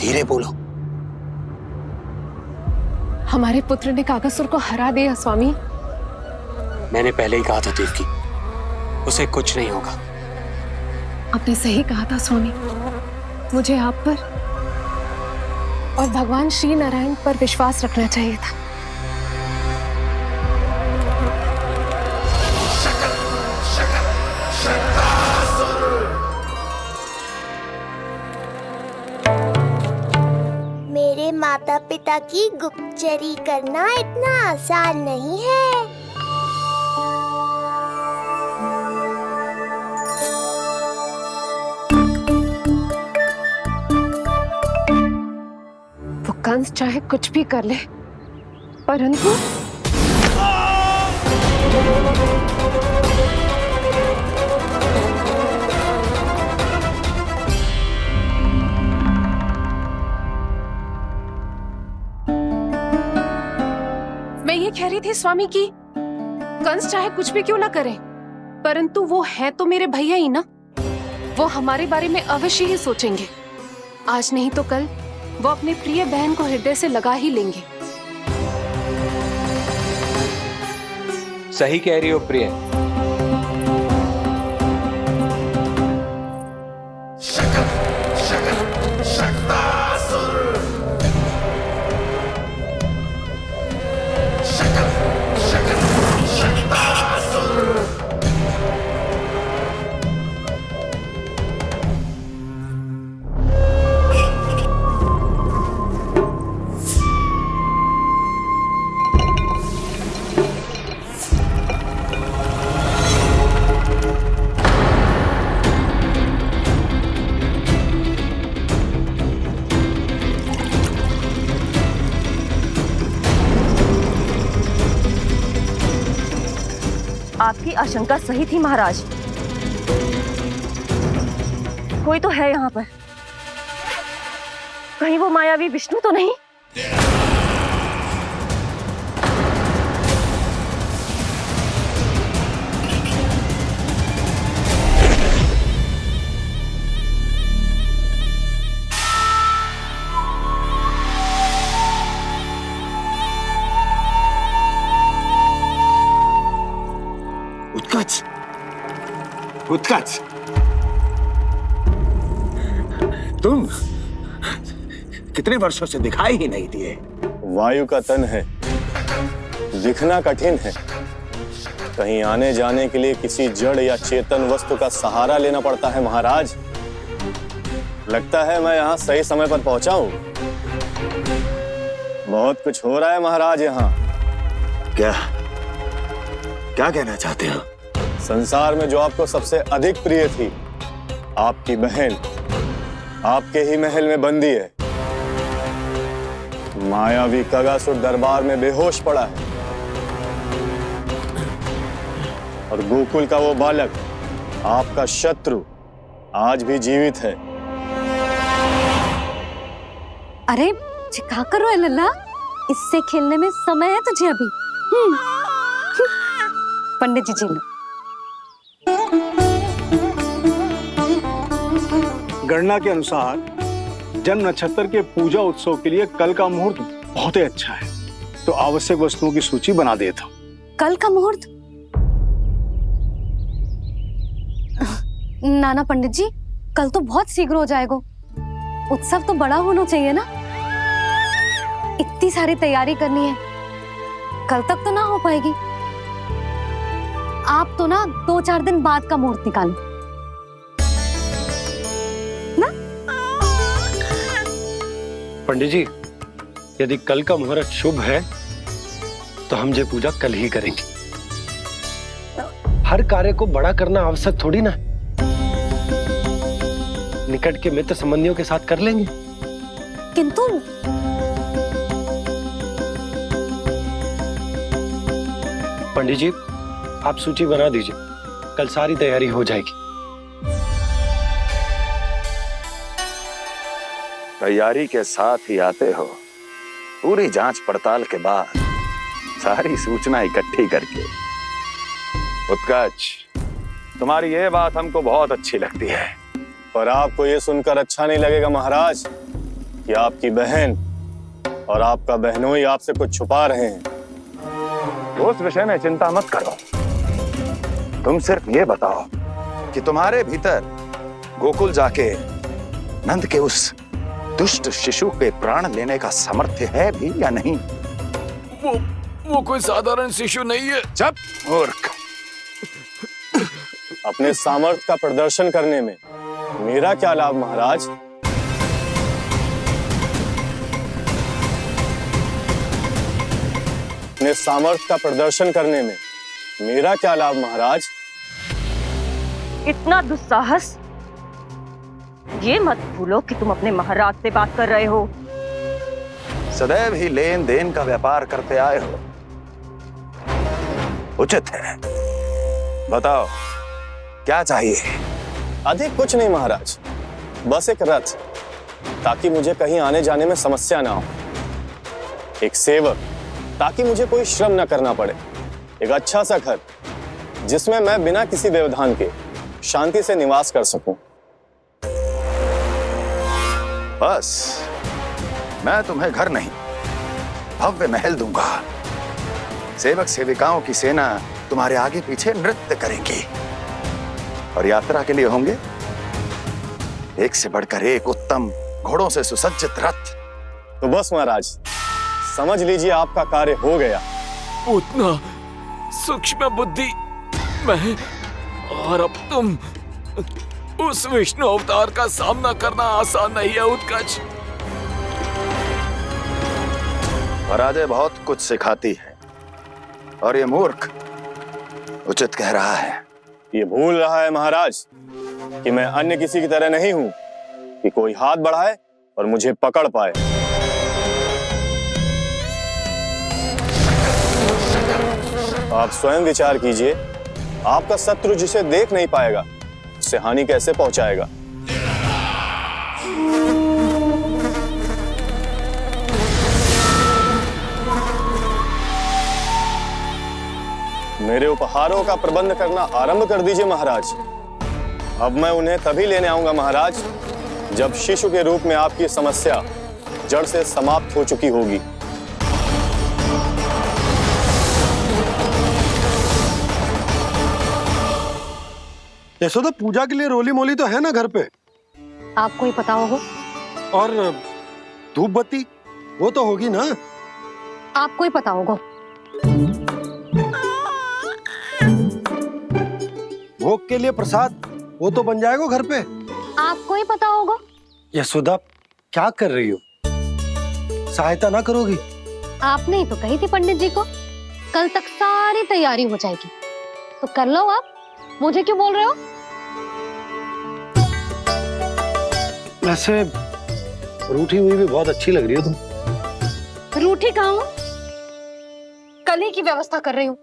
धीरे बोलो। हमारे पुत्र ने काकासुर को हरा दिया स्वामी। मैंने पहले ही कहा था देवकी, उसे कुछ नहीं होगा। आपने सही कहा था स्वामी। मुझे आप पर और भगवान श्री नारायण पर विश्वास रखना चाहिए था। मेरे माता पिता की गुप्तचरी करना इतना आसान नहीं है। वो कंस चाहे कुछ भी कर ले, परंतु मैं ये कह रही थी स्वामी कि कंस चाहे कुछ भी क्यों ना करे, परंतु वो है तो मेरे भैया ही ना। वो हमारे बारे में अवश्य ही सोचेंगे। आज नहीं तो कल वो अपनी प्रिय बहन को हृदय से लगा ही लेंगे। सही कह रही हो प्रिय। आपकी आशंका सही थी महाराज। कोई तो है यहाँ पर। कहीं वो मायावी विष्णु तो नहीं? उत्कच, उत्कच, तुम कितने वर्षों से दिखाई ही नहीं दिए। वायु का तन है, दिखना कठिन है। कहीं आने जाने के लिए किसी जड़ या चेतन वस्तु का सहारा लेना पड़ता है महाराज। लगता है मैं यहाँ सही समय पर पहुंचा हूँ। बहुत कुछ हो रहा है महाराज यहाँ। क्या क्या कहना चाहते हो? संसार में जो आपको सबसे अधिक प्रिय थी, आपकी बहन, आपके ही महल में बंदी है। मायावी कागासुर दरबार में बेहोश पड़ा है और गोकुल का वो बालक, आपका शत्रु, आज भी जीवित है। अरे क्या कर रहे हो लल्ला? इससे खेलने में समय है तुझे अभी। पंडित जी लो। गणना के अनुसार जन्म नक्षत्र के पूजा उत्सव के लिए कल का मुहूर्त बहुत ही अच्छा है, तो आवश्यक वस्तुओं की सूची बना देता हूँ। कल का मुहूर्त? नाना पंडित जी, कल तो बहुत शीघ्र हो जाएगा। उत्सव तो बड़ा होना चाहिए ना। इतनी सारी तैयारी करनी है, कल तक तो ना हो पाएगी। आप तो ना 2-4 दिन बाद का मुहूर्त निकालो ना। पंडित जी, यदि कल का मुहूर्त शुभ है तो हम ये पूजा कल ही करेंगे। हर कार्य को बड़ा करना आवश्यक थोड़ी ना। निकट के मित्र संबंधियों के साथ कर लेंगे। किंतु पंडित जी, आप सूची बना दीजिए, कल सारी तैयारी हो जाएगी। तैयारी के साथ ही आते हो, पूरी जांच पड़ताल के बाद सारी सूचना इकट्ठी करके। उत्कच, तुम्हारी ये बात हमको बहुत अच्छी लगती है। पर आपको ये सुनकर अच्छा नहीं लगेगा महाराज। कि आपकी बहन और आपका बहनोई आपसे कुछ छुपा रहे हैं। उस विषय में चिंता मत करो, तुम सिर्फ ये बताओ कि तुम्हारे भीतर गोकुल जाके नंद के उस दुष्ट शिशु के प्राण लेने का सामर्थ्य है भी या नहीं? वो कोई साधारण शिशु नहीं है। चुप मूर्ख। अपने सामर्थ्य का प्रदर्शन करने में मेरा क्या लाभ महाराज? अपने सामर्थ्य का प्रदर्शन करने में मेरा क्या लाभ महाराज? इतना दुस्साहस! ये मत भूलो कि तुम अपने महाराज से बात कर रहे हो। सदैव ही लेन देन का व्यापार करते आए हो, उचित है। बताओ क्या चाहिए? अधिक कुछ नहीं महाराज, बस एक रथ, ताकि मुझे कहीं आने जाने में समस्या ना हो। एक सेवक, ताकि मुझे कोई श्रम न करना पड़े। एक अच्छा सा घर, जिसमें मैं बिना किसी व्यवधान के शांति से निवास कर सकूं। बस, मैं तुम्हें घर नहीं, भव्य महल दूंगा। सेवक सेविकाओं की सेना तुम्हारे आगे पीछे नृत्य करेंगी और यात्रा के लिए होंगे एक से बढ़कर एक उत्तम घोड़ों से सुसज्जित रथ। तो बस महाराज, समझ लीजिए आपका कार्य हो गया। उतना सूक्ष्म बुद्धि मैं, और अब तुम, उस विष्णु अवतार का सामना करना आसान नहीं है उत्कर्ष। पराजय बहुत कुछ सिखाती है और ये मूर्ख उचित कह रहा है। ये भूल रहा है महाराज कि मैं अन्य किसी की तरह नहीं हूं कि कोई हाथ बढ़ाए और मुझे पकड़ पाए। आप स्वयं विचार कीजिए, आपका शत्रु जिसे देख नहीं पाएगा उससे हानि कैसे पहुंचाएगा? मेरे उपहारों का प्रबंध करना आरंभ कर दीजिए महाराज। अब मैं उन्हें तभी लेने आऊंगा महाराज, जब शिशु के रूप में आपकी समस्या जड़ से समाप्त हो चुकी होगी। यशोदा, पूजा के लिए रोली मोली तो है ना घर पे? आपको ही पता होगा। और धूप बत्ती वो तो होगी ना? आपको ही पता होगा। भोग के लिए प्रसाद वो तो बन जाएगा घर पे? आपको ही पता होगा। यशोदा, क्या कर रही हो? सहायता ना करोगी? आपने ही तो कही थी पंडित जी को, कल तक सारी तैयारी हो जाएगी, तो कर लो आप। मुझे क्यों बोल रहे हो? वैसे रूठी हुई भी बहुत अच्छी लग रही हो तुम। रूठी कहाँ हूँ? कल ही की व्यवस्था कर रही हूँ।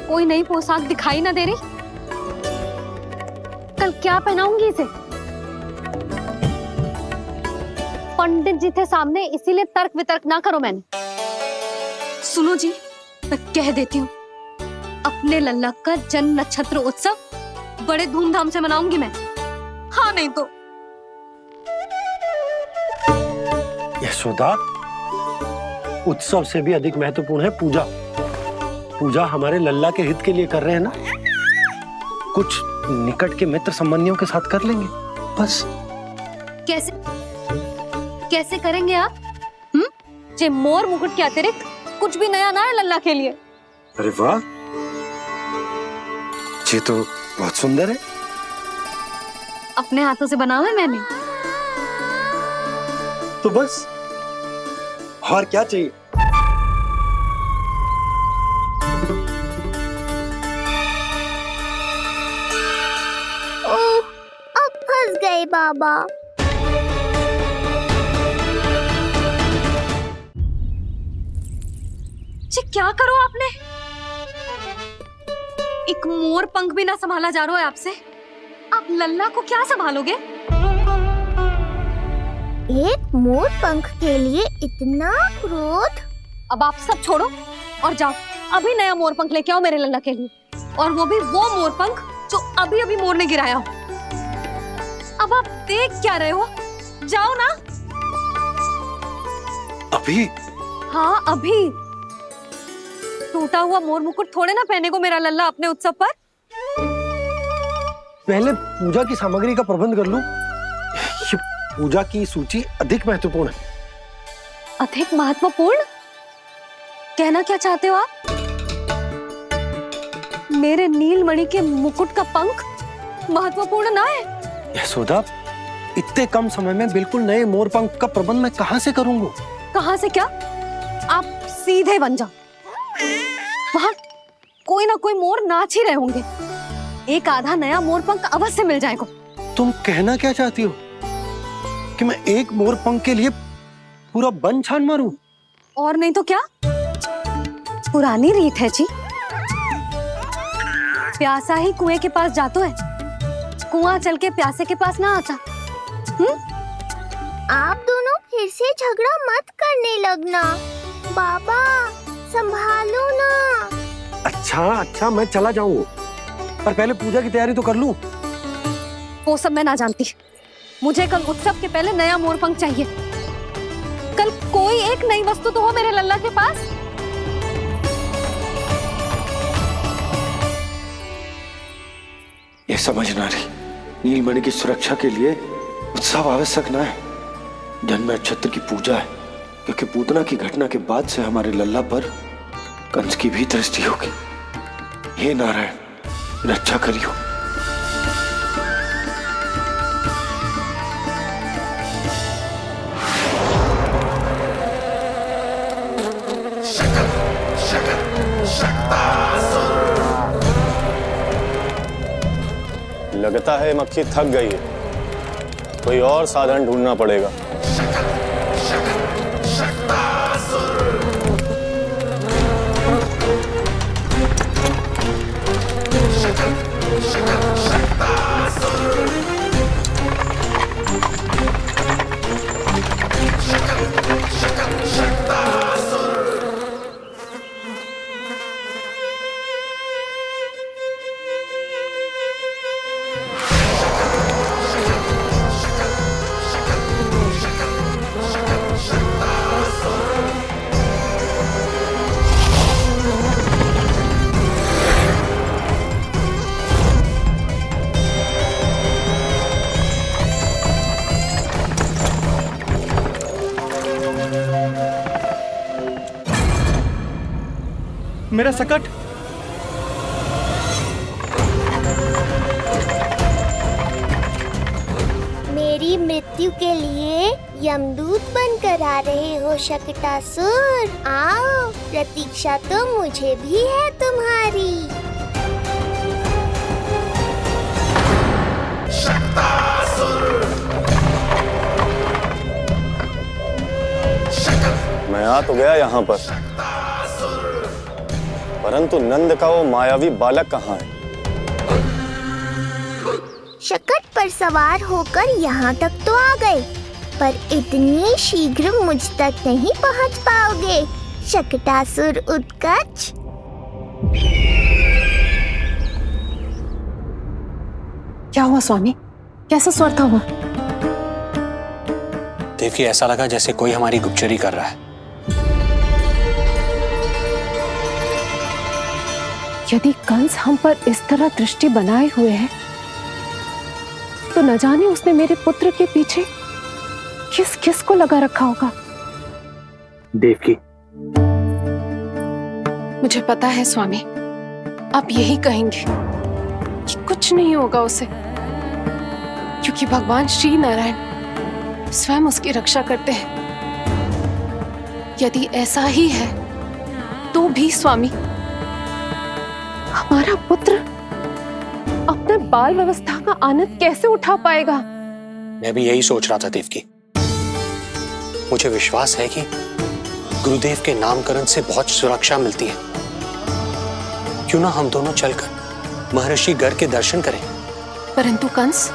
कोई नई पोशाक दिखाई ना दे रही? कल क्या पहनाऊंगी इसे? पंडित जी थे सामने, इसीलिए तर्क वितर्क ना करो। मैंने सुनो जी, मैं कह देती हूँ, अपने लल्ला का जन्म नक्षत्र उत्सव बड़े धूमधाम से मनाऊंगी मैं। हाँ नहीं तो। यशोदा, उत्सव से भी अधिक महत्वपूर्ण है पूजा। पूजा हमारे लल्ला के हित के लिए कर रहे हैं ना, कुछ निकट के मित्र संबंधियों के साथ कर लेंगे बस। कैसे कैसे करेंगे आप? जे मोर मुकुट के अतिरिक्त कुछ भी नया ना है लल्ला के लिए। अरे वाह, ये तो बहुत सुंदर है। अपने हाथों से बनाया है मैंने। तो बस, और क्या चाहिए? ओह, अब फंस गए बाबा। जी क्या करो आपने? एक मोर पंख भी ना संभाला जा रहा है आपसे। आप लल्ला को क्या संभालोगे? एक मोर पंख के लिए इतना क्रोध? अब आप सब छोड़ो और जाओ, अभी नया मोर पंख लेके आओ मेरे लल्ला के लिए, और वो भी वो मोर पंख जो अभी अभी मोर ने गिराया हो। अब आप देख क्या रहे हो? जाओ ना। अभी? हाँ अभी। टूटा हुआ मोर मुकुट थोड़े ना पहने को मेरा लल्ला अपने उत्सव पर। पहले पूजा की सामग्री का प्रबंध कर लूं। ये पूजा की सूची अधिक महत्वपूर्ण है। अधिक महत्वपूर्ण? कहना क्या चाहते हो आप? मेरे नीलमणि के मुकुट का पंख महत्वपूर्ण ना है? यशोदा, इतने कम समय में बिल्कुल नए मोर पंख का प्रबंध मैं कहां से करूंगा? कहां से क्या? आप सीधे बन जाओ। वहां कोई ना कोई मोर नाच ही रहे होंगे। एक आधा नया मोर पंख अवश्य मिल जाएगा। तुम कहना क्या चाहती हो कि मैं एक मोर पंख के लिए पूरा वन छान मारूं? और नहीं तो क्या, पुरानी रीत है जी। प्यासा ही कुएं के पास जातो है, कुआं चल के प्यासे के पास ना आता। आप दोनों फिर से झगड़ा मत करने लगना। बाबा संभालो ना। अच्छा मैं चला जाऊंगा, पर पहले पूजा की तैयारी तो कर लूं। वो सब मैं ना जानती। मुझे कल उत्सव के पहले नया मोर पंख चाहिए। कल कोई एक नई वस्तु तो हो मेरे लल्ला के पास। ये समझ ना रही, नीलमणि की सुरक्षा के लिए उत्सव आवश्यक ना है, जन्म नक्षत्र की पूजा है, क्योंकि पूतना की घटना के बाद से हमारे लल्ला पर कंस की भी दृष्टि होगी। हे नारायण, रक्षा करियो। लगता है मक्खी थक गई है, कोई और साधन ढूंढना पड़ेगा। मेरा सकट। मेरी मृत्यु के लिए यमदूत बनकर आ रहे हो शकटासुर। आओ, प्रतीक्षा तो मुझे भी है तुम्हारी। मैं आ तो गया यहाँ पर, परंतु नंद का वो मायावी बालक कहाँ है? शकट पर सवार होकर यहाँ तक तो आ गए, पर इतनी शीघ्र मुझ तक नहीं पहुँच पाओगे शकटासुर उत्कच। क्या हुआ स्वामी? कैसा स्वर था हुआ? देवकी, ऐसा लगा जैसे कोई हमारी गुप्तचरी कर रहा है। यदि कंस हम पर इस तरह दृष्टि बनाए हुए है, तो न जाने उसने मेरे पुत्र के पीछे किस किस को लगा रखा होगा। देवकी, मुझे पता है स्वामी, आप यही कहेंगे कि कुछ नहीं होगा उसे, क्योंकि भगवान श्री नारायण स्वयं उसकी रक्षा करते हैं। यदि ऐसा ही है तो भी स्वामी, हमारा पुत्र अपने बाल व्यवस्था का आनंद कैसे उठा पाएगा? मैं भी यही सोच रहा था देवकी। मुझे विश्वास है कि गुरुदेव के नामकरण से बहुत सुरक्षा मिलती है। क्यों ना हम दोनों चलकर महर्षि गर्ग के दर्शन करें? परंतु कंस,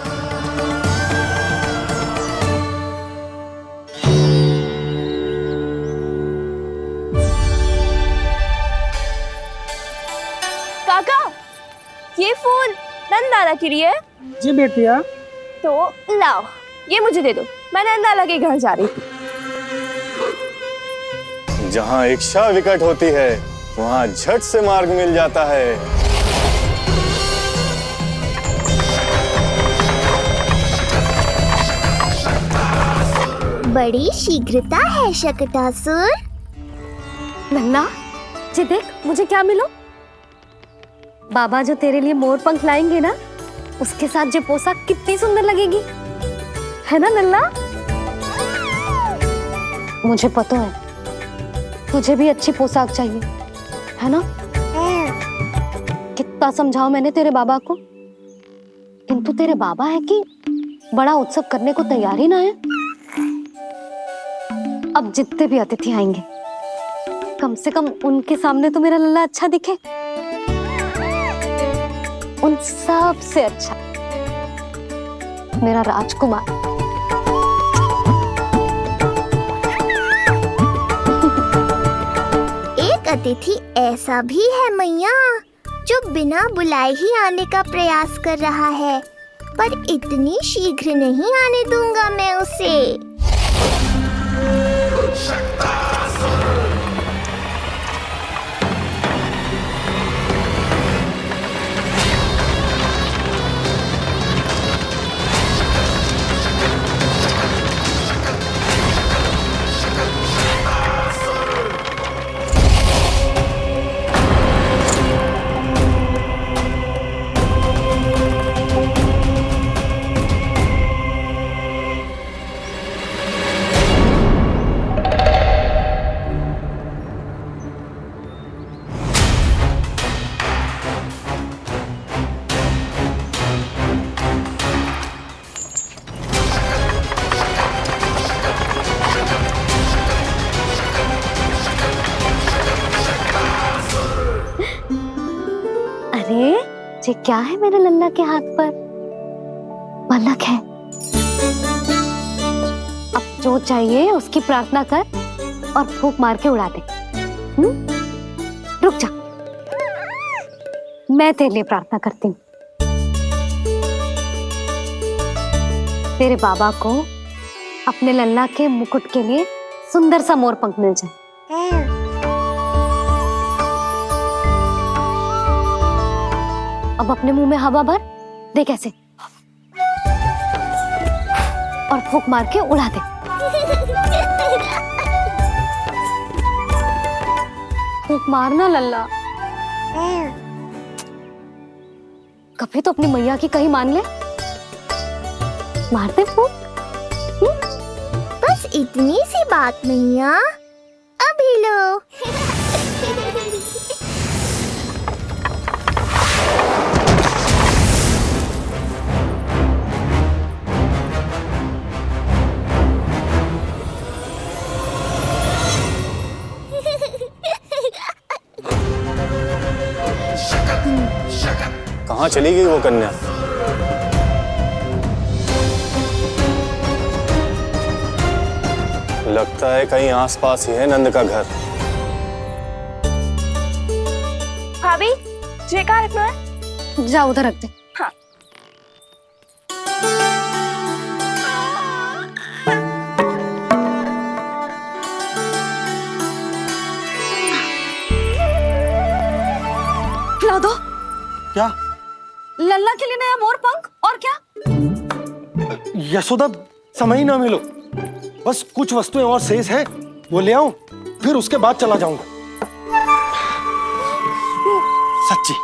काका, ये फूल नंदारा के लिए है। जी बेटिया। तो लाओ, ये मुझे दे दो, मैं नंदा के घर जा रही थी। जहाँ इच्छा विकट होती है वहाँ झट से मार्ग मिल जाता है। बड़ी शीघ्रता है शकटासुर। नन्ना, जी देख मुझे क्या मिलो। बाबा जो तेरे लिए मोर पंख लाएंगे ना, उसके साथ जो पोशाक कितनी सुंदर लगेगी, है ना नन्ना? मुझे पता है तुझे भी अच्छी पोशाक चाहिए, है ना? कितना समझाओ मैंने तेरे बाबा को, किंतु तेरे बाबा है कि बड़ा उत्सव करने को तैयार ही ना है। अब जितने भी अतिथि आएंगे कम से कम उनके सामने तो मेरा लल्ला अच्छा दिखे, उन सब से अच्छा मेरा राजकुमार। एक अतिथि ऐसा भी है मैया जो बिना बुलाए ही आने का प्रयास कर रहा है, पर इतनी शीघ्र नहीं आने दूंगा मैं उसे। अरे ये क्या है मेरे लल्ला के हाथ पर? पलक है। अब जो चाहिए उसकी प्रार्थना कर और फूंक मार के उड़ा दे। रुक जा, मैं तेरे लिए प्रार्थना करती हूँ। तेरे बाबा को अपने लल्ला के मुकुट के लिए सुंदर सा मोर पंख मिल जाए। अब अपने मुंह में हवा भर दे कैसे, और फूंक मार के उड़ा दे। फूंक मारना लल्ला, कभी तो अपनी मैया की कहीं मान ले। मारते फूंक। बस इतनी सी बात मैया, अभी लो। कहाँ चली गई वो कन्या? लगता है कहीं आसपास ही है नंद का घर। भाभी, तुझे कहाँ रखना है? जा उधर रख दे। हाँ। खिला दो। क्या? लल्ला के लिए नया मोर पंख, और क्या? यशोदा, समय ही ना मिलो, बस कुछ वस्तुएं और शेष है, वो ले आऊं, फिर उसके बाद चला जाऊंगा। सच्ची।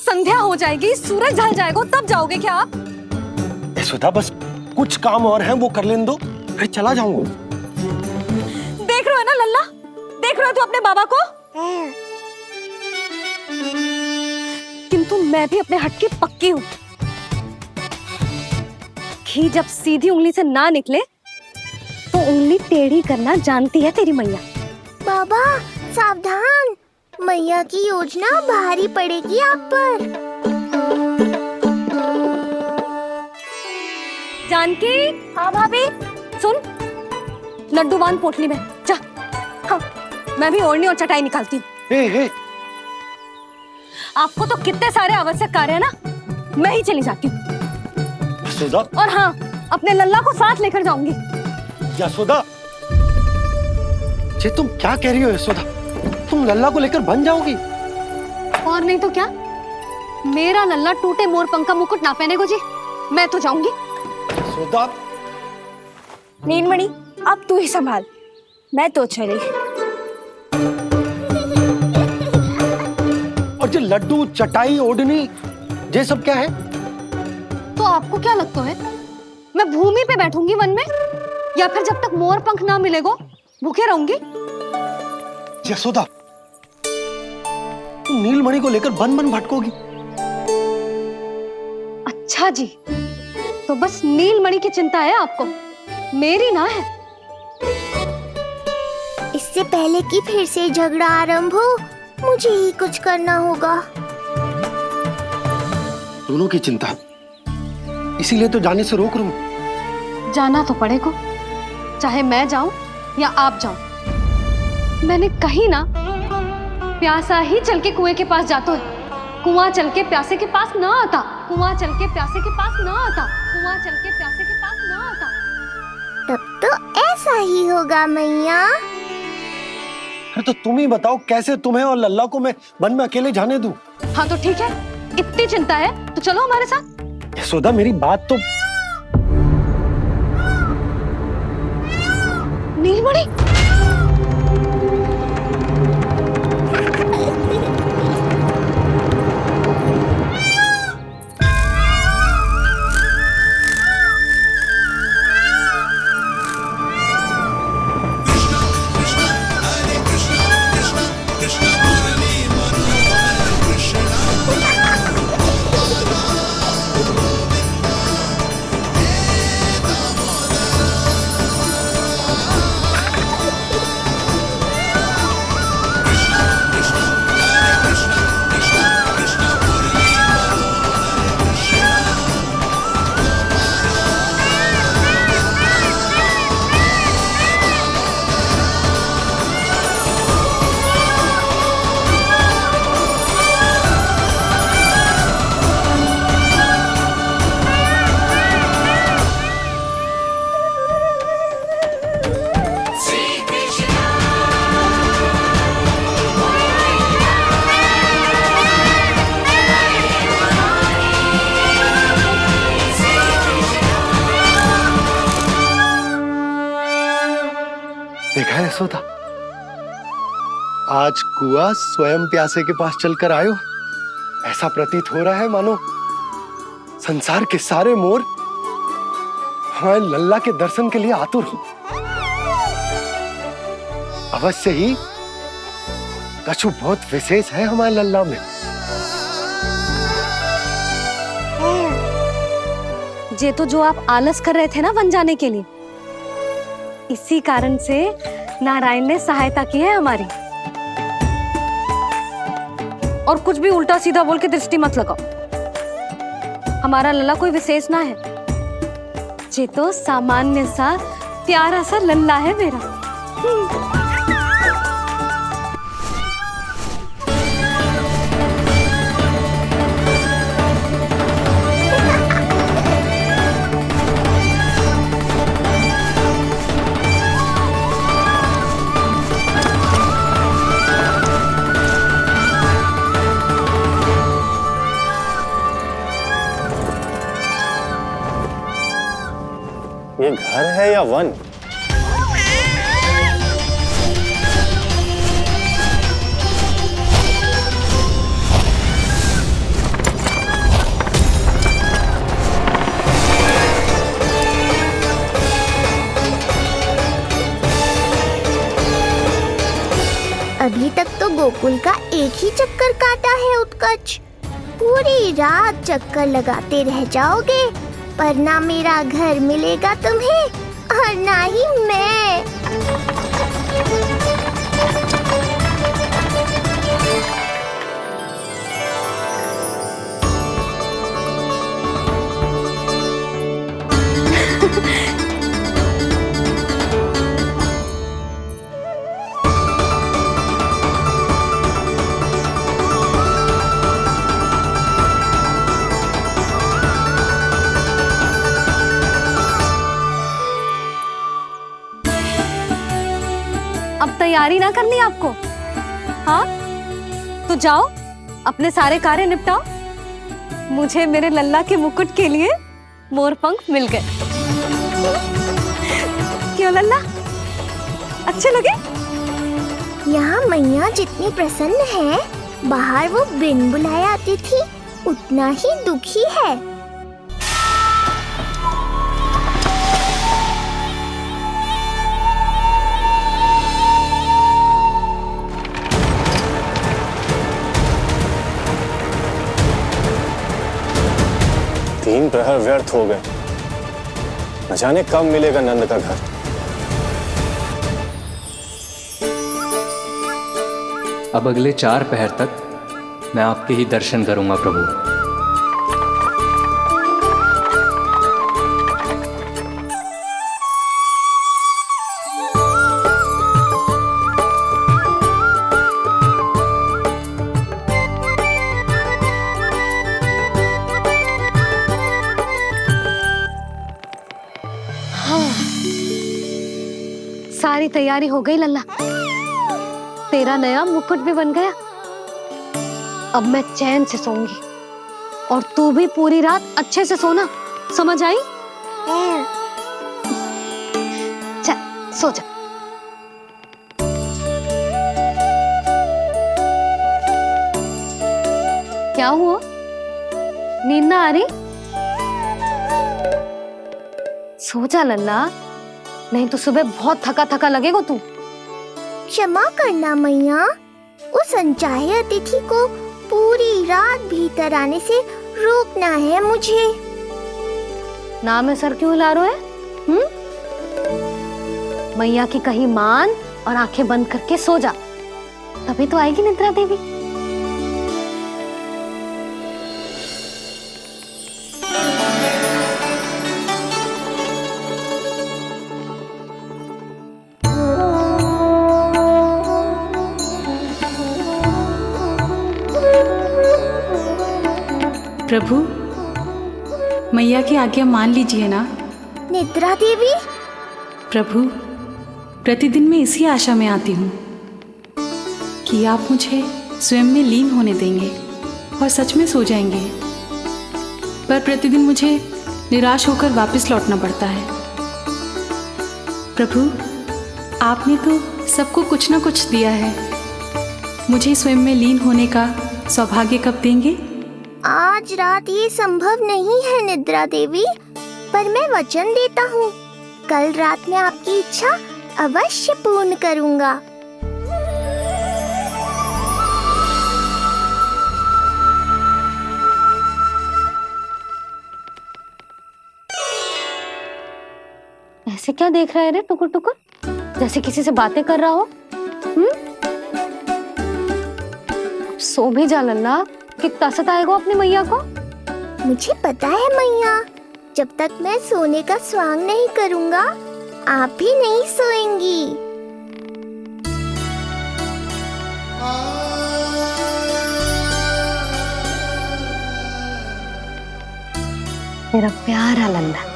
संध्या हो जाएगी, सूरज ढल जाएगा, तब जाओगे क्या आप? यशोदा, बस कुछ काम और हैं, वो कर लेने दो, फिर चला जाऊंगा। देख रहे हो ना लल्ला, देख रहे हो तू अपने बाबा को? किंतु मैं भी अपने हट की पक्की हूँ। घी जब सीधी उंगली से ना निकले तो उंगली टेढ़ी करना जानती है तेरी मैया। बाबा सावधान, मैया की योजना भारी पड़ेगी आप पर। जानकी। हाँ भाभी। सुन, लड्डू बांध पोटली में, जा। हाँ, मैं भी ओढ़नी और चटाई निकालती हूँ। आपको तो कितने सारे आवश्यक कार्य है ना, मैं ही चली जाती हूँ। यशोदा। और हाँ, अपने लल्ला को साथ लेकर जाऊंगी। यशोदा, ये तुम क्या कह रही हो यशोदा? तुम लल्ला को लेकर बन जाओगी? और नहीं तो क्या, मेरा लल्ला टूटे मोर पंख का मुकुट ना पहने को जी, मैं तो जाऊंगी। यशोदा, नीलमणि अब तू ही संभाल, मैं तो चली। और जो लड्डू, चटाई, ओढ़नी, ये सब क्या है? तो आपको क्या लगता है मैं भूमि पे बैठूंगी वन में, या फिर जब तक मोर पंख ना मिलेगो भूखे रहूंगी? यशोदा, तुम नीलमणि को लेकर बन बन भटकोगी। अच्छा जी, तो बस नीलमणि की चिंता है आपको, मेरी ना है। इससे पहले कि फिर से झगड़ा आरंभ हो, मुझे ही कुछ करना होगा। दोनों की चिंता, इसीलिए तो जाने से रोक रहा हूं। जाना तो पड़ेगा, चाहे मैं जाऊं या आप जाओ। मैंने कहीं ना प्यासा ही चल के कुएं के पास जाता है, कुआं चल के प्यासे के पास ना आता, कुआं चल के प्यासे के पास ना आता, कुआं चल के प्यासे के पास ना आता। तब तो ऐसा ही होगा मैया। अरे तो तुम ही बताओ, कैसे तुम्हें और लल्ला को मैं वन में अकेले जाने दूं? हाँ तो ठीक है, इतनी चिंता है तो चलो हमारे साथ। यशोदा, मेरी बात तो। नीलमणि, देखा है यशोदा, आज कुआं स्वयं प्यासे के पास चलकर आयो। ऐसा प्रतीत हो रहा है मानो संसार के सारे मोर हमारे लल्ला के दर्शन के लिए आतुर हो। अवश्य ही कछु बहुत विशेष है हमारे लल्ला में। ये तो जो आप आलस कर रहे थे ना वन जाने के लिए, इसी कारण से नारायण ने सहायता की है हमारी। और कुछ भी उल्टा सीधा बोल के दृष्टि मत लगाओ, हमारा लल्ला कोई विशेष ना है, ये तो सामान्य सा प्यारा सा लल्ला है मेरा। ये घर है या वन? अभी तक तो गोकुल का एक ही चक्कर काटा है उत्कर्ष। पूरी रात चक्कर लगाते रह जाओगे, पर ना मेरा घर मिलेगा तुम्हें और ना ही मैं। अब तैयारी ना करनी आपको? हाँ, तो जाओ अपने सारे कार्य निपटाओ। मुझे मेरे लल्ला के मुकुट के लिए मोरपंख मिल गए। क्यों लल्ला, अच्छे लगे? यहाँ मैया जितनी प्रसन्न है, बाहर वो बिन बुलाए आती थी उतना ही दुखी है। तीन प्रहर व्यर्थ हो गए। न जाने कब मिलेगा नंद का घर। अब अगले 4 पहर तक मैं आपके ही दर्शन करूंगा प्रभु। सारी तैयारी हो गई लल्ला, तेरा नया मुकुट भी बन गया। अब मैं चैन से सोऊंगी और तू भी पूरी रात अच्छे से सोना, समझ आई? चल सो जा। क्या हुआ, नींद ना आ रही? सो जा लल्ला, नहीं तो सुबह बहुत थका थका लगेगा तू। क्षमा करना मैया, उस अनचाहे अतिथि को पूरी रात भीतर आने से रोकना है मुझे। ना में सर क्यों हिला रहे हैं? मैया की कहीं मान और आंखें बंद करके सो जा, तभी तो आएगी निद्रा देवी। प्रभु, मैया की आज्ञा मान लीजिए ना। निद्रा देवी? प्रभु, प्रतिदिन मैं इसी आशा में आती हूँ कि आप मुझे स्वयं में लीन होने देंगे और सच में सो जाएंगे, पर प्रतिदिन मुझे निराश होकर वापस लौटना पड़ता है। प्रभु, आपने तो सबको कुछ ना कुछ दिया है, मुझे स्वयं में लीन होने का सौभाग्य कब देंगे? आज रात ये संभव नहीं है निद्रा देवी, पर मैं वचन देता हूँ कल रात में आपकी इच्छा अवश्य पूर्ण करूँगा। ऐसे क्या देख रहा है रे टुकुर टुकुर, जैसे किसी से बातें कर रहा हो? सो भी जा लल्ला, कितना सताएगा अपनी मैया को। मुझे पता है मैया, जब तक मैं सोने का स्वांग नहीं करूँगा आप भी नहीं सोएंगी। मेरा प्यारा लल्ला।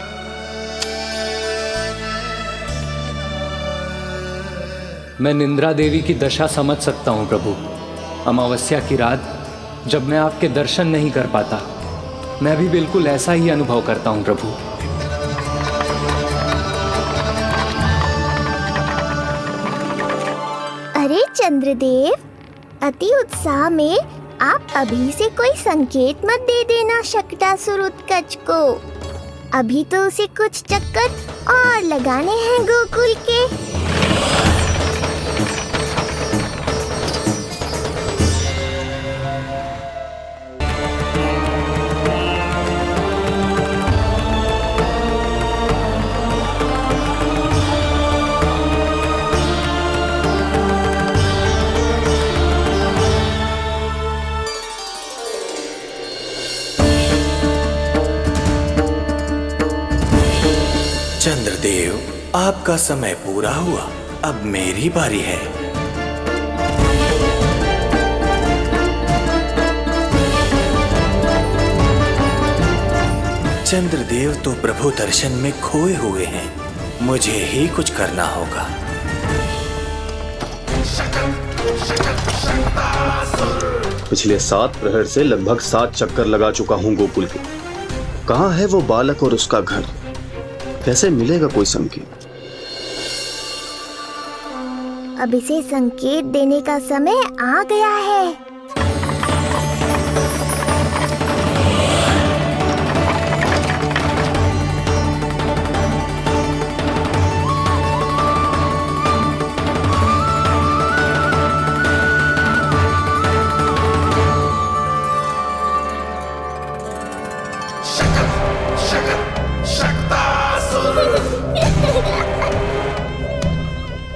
मैं निंद्रा देवी की दशा समझ सकता हूँ प्रभु। अमावस्या की रात जब मैं आपके दर्शन नहीं कर पाता, मैं भी बिल्कुल ऐसा ही अनुभव करता हूँ प्रभु। अरे चंद्रदेव, अति उत्साह में आप अभी से कोई संकेत मत दे देना शकटासुर उत्कच को। अभी तो उसे कुछ चक्कर और लगाने हैं गोकुल के। चंद्रदेव, आपका समय पूरा हुआ, अब मेरी बारी है। चंद्रदेव तो प्रभु दर्शन में खोए हुए हैं, मुझे ही कुछ करना होगा। पिछले 7 प्रहर से लगभग 7 चक्कर लगा चुका हूं गोकुल के। कहाँ है वो बालक और उसका घर? कैसे मिलेगा कोई संकेत? अब इसे संकेत देने का समय आ गया है।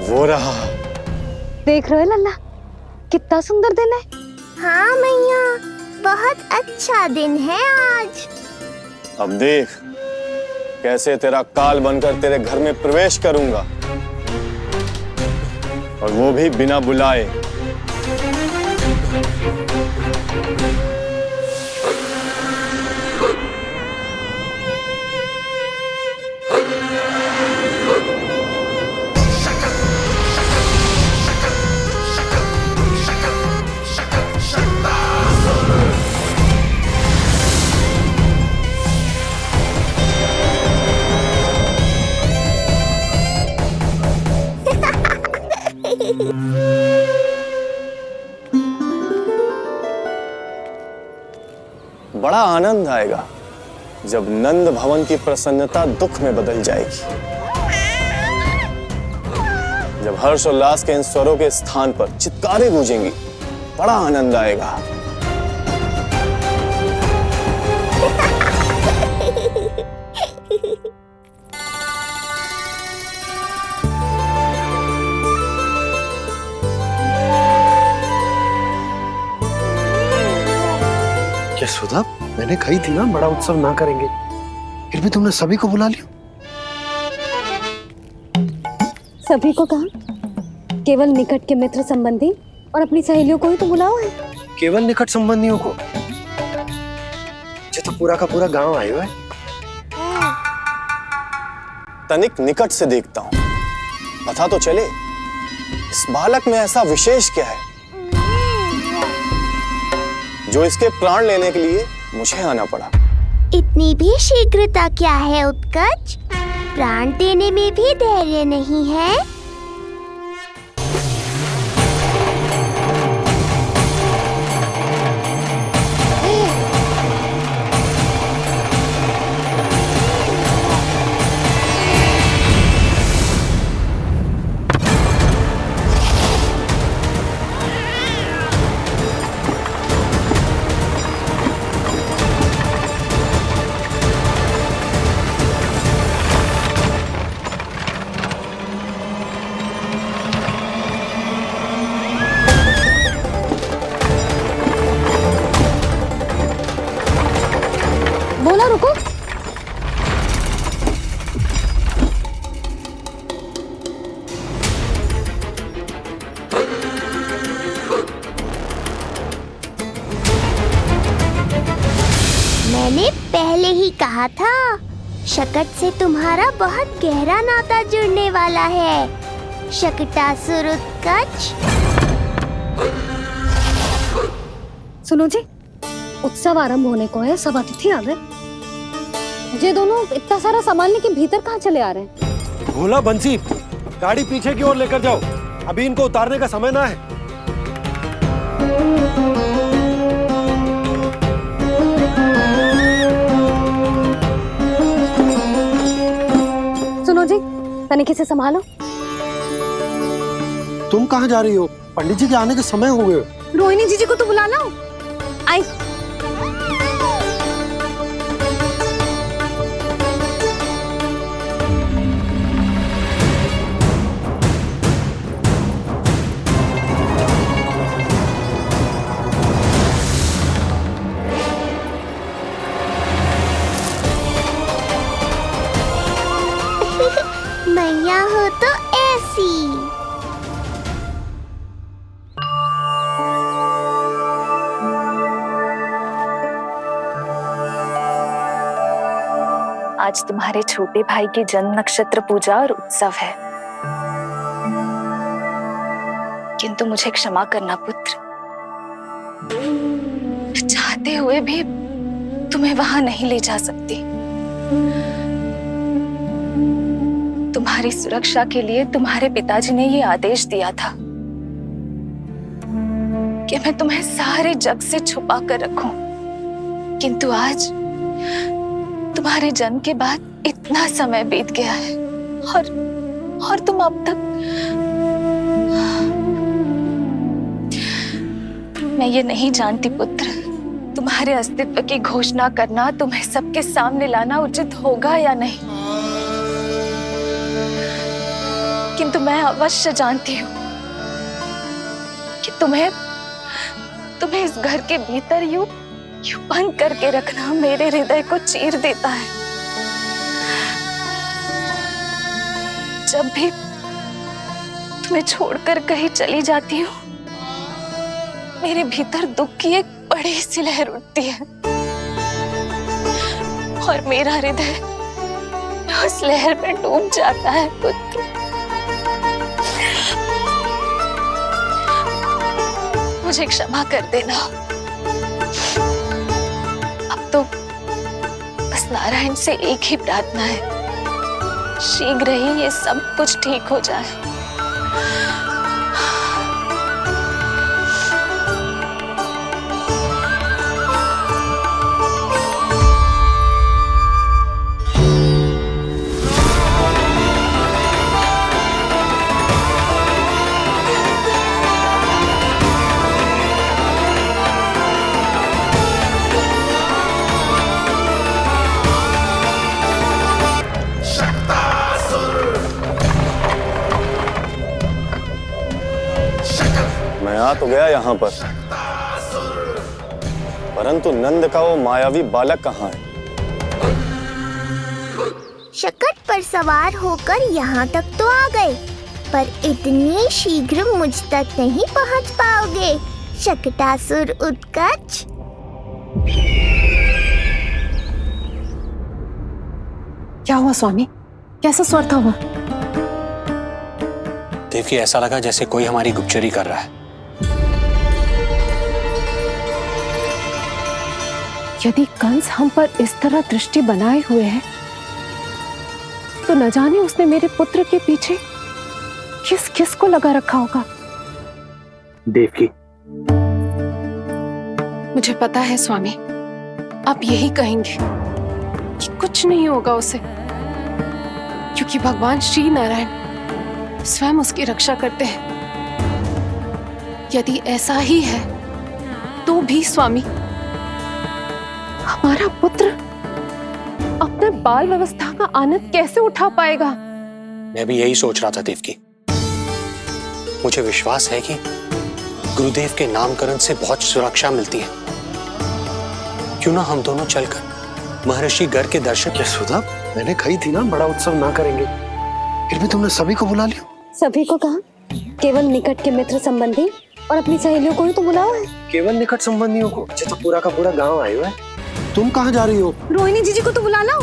वो रहा। देख रहे हो लल्ला, कितना सुंदर दिन है। हाँ मैया, बहुत अच्छा दिन है आज। अब देख कैसे तेरा काल बनकर तेरे घर में प्रवेश करूंगा, और वो भी बिना बुलाए। बड़ा आनंद आएगा जब नंद भवन की प्रसन्नता दुख में बदल जाएगी, जब हर्षोल्लास के इन स्वरों के स्थान पर चित्कारें गूंजेंगी। बड़ा आनंद आएगा। यशोदा, मैंने कही थी ना बड़ा उत्सव ना करेंगे, फिर भी तुमने सभी को बुला लिया। सभी को कहा? केवल निकट के मित्र संबंधी और अपनी सहेलियों को ही तो बुलाओ है। केवल निकट संबंधियों को? ये तो पूरा का पूरा गांव आया हुआ है। तनिक निकट से देखता हूं, पता तो चले इस बालक में ऐसा विशेष क्या है जो इसके प्राण लेने के लिए मुझे आना पड़ा। इतनी भी शीघ्रता क्या है उत्कच? प्राण देने में भी धैर्य नहीं है। बोला रुको। मैंने पहले ही कहा था, शकट से तुम्हारा बहुत गहरा नाता जुड़ने वाला है। शकटासुर उत्कच। सुनो जी, उत्सव आरंभ होने को है, सब अतिथि आ गए। ये दोनों इतना सारा सामान लेके भीतर कहाँ चले आ रहे हैं? भोला, बंसी, गाड़ी पीछे की ओर लेकर जाओ, अभी इनको उतारने का समय ना है। सुनो जी, तनिक से संभालो। तुम कहाँ जा रही हो? पंडित जी के आने के समय हो गए। रोहिणी जी को तो बुला लो। आई। मैया हो तो ऐसी। आज तुम्हारे छोटे भाई की जन्म नक्षत्र पूजा और उत्सव है। किंतु मुझे क्षमा करना पुत्र, चाहते हुए भी तुम्हें वहां नहीं ले जा सकती। तुम्हारी सुरक्षा के लिए तुम्हारे पिताजी ने ये आदेश दिया था कि मैं तुम्हें सारे जग से छुपा कर रखूं, किंतु आज तुम्हारे जन्म के बाद इतना समय बीत गया है और तुम अब तक। मैं ये नहीं जानती पुत्र, तुम्हारे अस्तित्व की घोषणा करना, तुम्हें सबके सामने लाना उचित होगा या नहीं, किंतु मैं अवश्य जानती हूँ कि तुम्हें इस घर के भीतर यूं बंद करके रखना मेरे हृदय को चीर देता है। जब भी तुम्हें छोड़कर कहीं चली जाती हूँ, मेरे भीतर दुख की एक बड़ी सी लहर उठती है और मेरा हृदय उस लहर में डूब जाता है पुत्र। मुझे क्षमा कर देना। अब तो बस नारायण से एक ही प्रार्थना है, शीघ्र ही ये सब कुछ ठीक हो जाए। मैं आ तो गया यहाँ पर, परंतु नंद का वो मायावी बालक कहाँ है? शकट पर सवार होकर यहाँ तक तो आ गए, पर इतनी शीघ्र मुझ तक नहीं पहुँच पाओगे शकटासुर उत्कच। क्या हुआ स्वामी, कैसा स्वर था वो? देवकी, ऐसा लगा जैसे कोई हमारी गुप्तचरी कर रहा है। यदि कंस हम पर इस तरह दृष्टि बनाए हुए है, तो न जाने उसने मेरे पुत्र के पीछे किस किस को लगा रखा होगा। देवकी, मुझे पता है स्वामी, आप यही कहेंगे कि कुछ नहीं होगा उसे, क्योंकि भगवान श्री नारायण स्वयं उसकी रक्षा करते हैं। यदि ऐसा ही है तो भी स्वामी, हमारा पुत्र अपने बाल व्यवस्था का आनंद कैसे उठा पाएगा? मैं भी यही सोच रहा था देवकी। मुझे विश्वास है कि गुरुदेव के नामकरण से बहुत सुरक्षा मिलती है। क्यों ना हम दोनों चलकर महर्षि गर के दर्शन। यशोदा, मैंने कही थी ना बड़ा उत्सव ना करेंगे, फिर भी तुमने सभी को बुला लिया। सभी को कहा? केवल निकट के मित्र संबंधी और अपनी सहेलियों को ही तो बुलाओ है। केवल निकट संबंधियों को? तो पूरा का पूरा गांव आया हुआ है। तुम कहाँ जा रही हो? रोहिणी जीजी को तो बुला लो।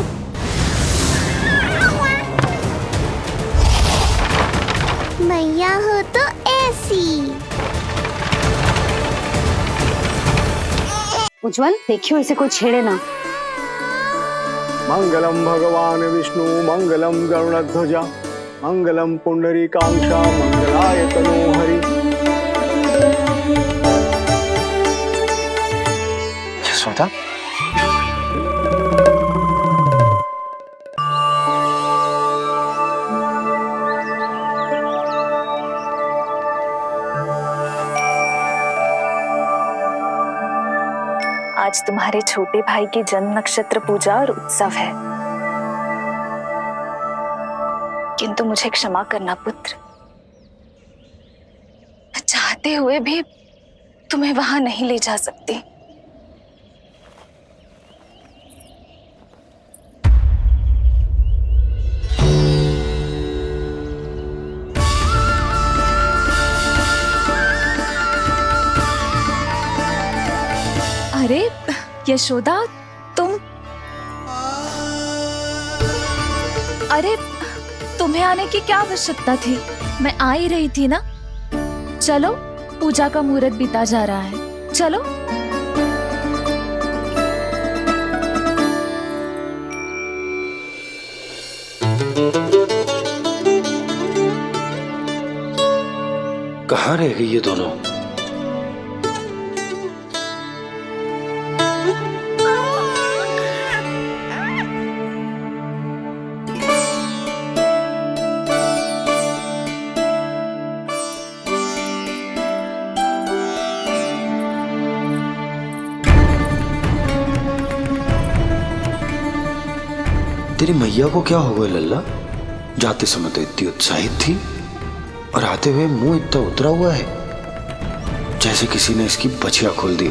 मैया हो तो ऐसी। उज्जवल, देखियो इसे कोई छेड़े ना। मंगलम भगवान विष्णु, मंगलम गरुड़ध्वजा, मंगलम पुंडरीकाक्षा, मंगलाय तनोहरि। यशोदा, आज तुम्हारे छोटे भाई की जन्म नक्षत्र पूजा और उत्सव है, किंतु मुझे क्षमा करना पुत्र, चाहते हुए भी तुम्हें वहां नहीं ले जा सकती। अरे यशोदा, तुम? अरे तुम्हें आने की क्या आवश्यकता थी? मैं आ ही रही थी ना। चलो, पूजा का मुहूर्त बीता जा रहा है, चलो। कहाँ रह गई ये दोनों? तेरी मैया को क्या हो गया लल्ला? जाते समय तो इतनी उत्साहित थी और आते हुए मुंह इतना उतरा हुआ है जैसे किसी ने इसकी बचिया खोल दी।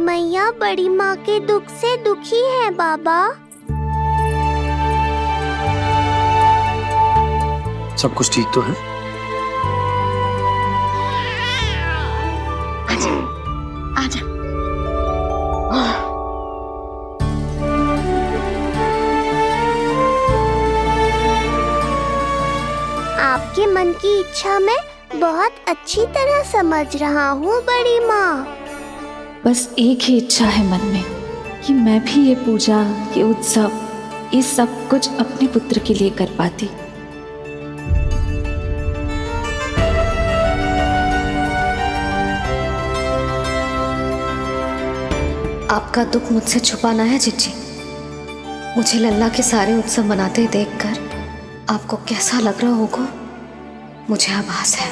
मैया बड़ी माँ के दुख से दुखी है बाबा। सब कुछ ठीक तो है? आजा। आपके मन की इच्छा मैं बहुत अच्छी तरह समझ रहा हूँ बड़ी माँ। बस एक ही इच्छा है मन में कि मैं भी ये पूजा, ये उत्सव, ये सब कुछ अपने पुत्र के लिए कर पाती। आपका दुख मुझसे छुपाना है जिज्जी। मुझे लल्ला के सारे उत्सव मनाते देखकर आपको कैसा लग रहा होगा, मुझे आभास है।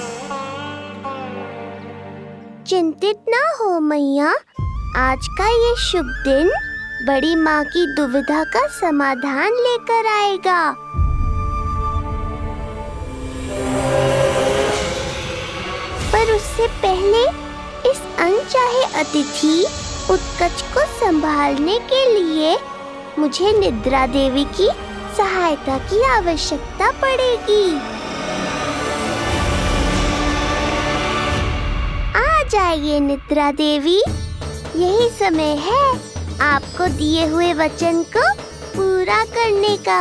चिंतित ना हो मैया, आज का ये शुभ दिन बड़ी माँ की दुविधा का समाधान लेकर आएगा। पर उससे पहले इस अनचाहे अतिथि उत्कच को संभालने के लिए मुझे निद्रा देवी की सहायता की आवश्यकता पड़ेगी। आ जाइए निद्रा देवी, यही समय है आपको दिए हुए वचन को पूरा करने का।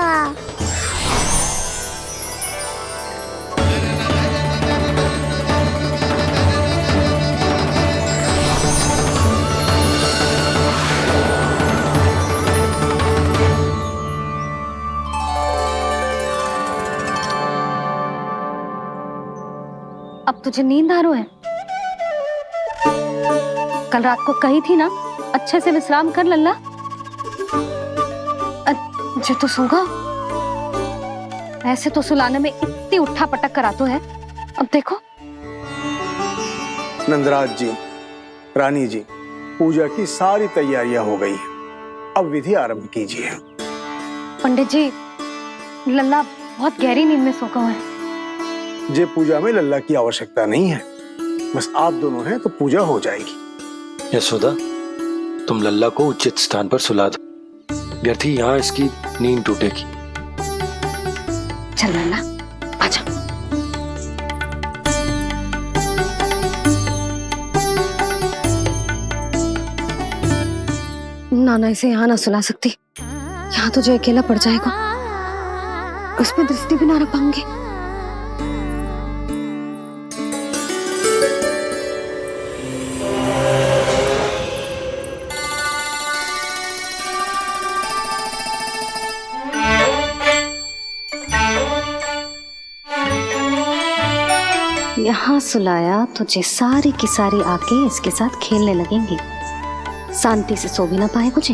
अब तुझे नींद आ रही है? कल रात को कही थी ना अच्छे से विश्राम कर लल्ला। जो तो सोगा, ऐसे तो सुलाने में इतनी उठा पटक कर आतो है। अब देखो नंदराज जी, रानी जी, पूजा की सारी तैयारियां हो गई हैं। अब विधि आरंभ कीजिए। पंडित जी, लल्ला बहुत गहरी नींद में सोगा हुआ है। जे पूजा में लल्ला की आवश्यकता नहीं है, बस आप दोनों हैं तो पूजा हो जाएगी। यशोदा, तुम लल्ला को उचित स्थान पर सुला दो, व्यर्थ ही यहाँ इसकी नींद टूटेगी। चल लल्ला, आजा। नाना इसे यहाँ ना सुला सकती, यहाँ तो जो अकेला पड़ जाएगा, उसमें दृष्टि भी ना रख पाऊंगी। यहाँ सुलाया तो जे सारी की सारी आके इसके साथ खेलने लगेंगी, शांति से सो भी ना पाए मुझे।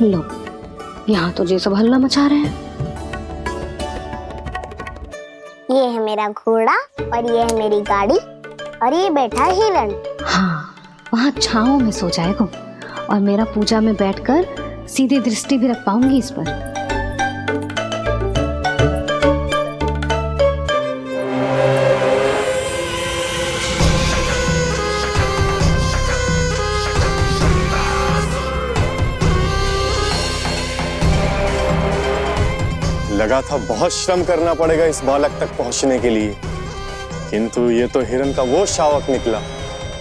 लो, यहाँ तो जे सब हल्ला मचा रहे हैं। ये है मेरा घोड़ा और ये है मेरी गाड़ी और ये बैठा हिरण। हाँ, वहाँ छांव में सो जाएगा और मेरा पूजा में बैठकर सीधी दृष्टि भी रख पाऊंगी इस पर। लगा था बहुत श्रम करना पड़ेगा इस बालक तक पहुंचने के लिए, किंतु ये तो हिरण का वो शावक निकला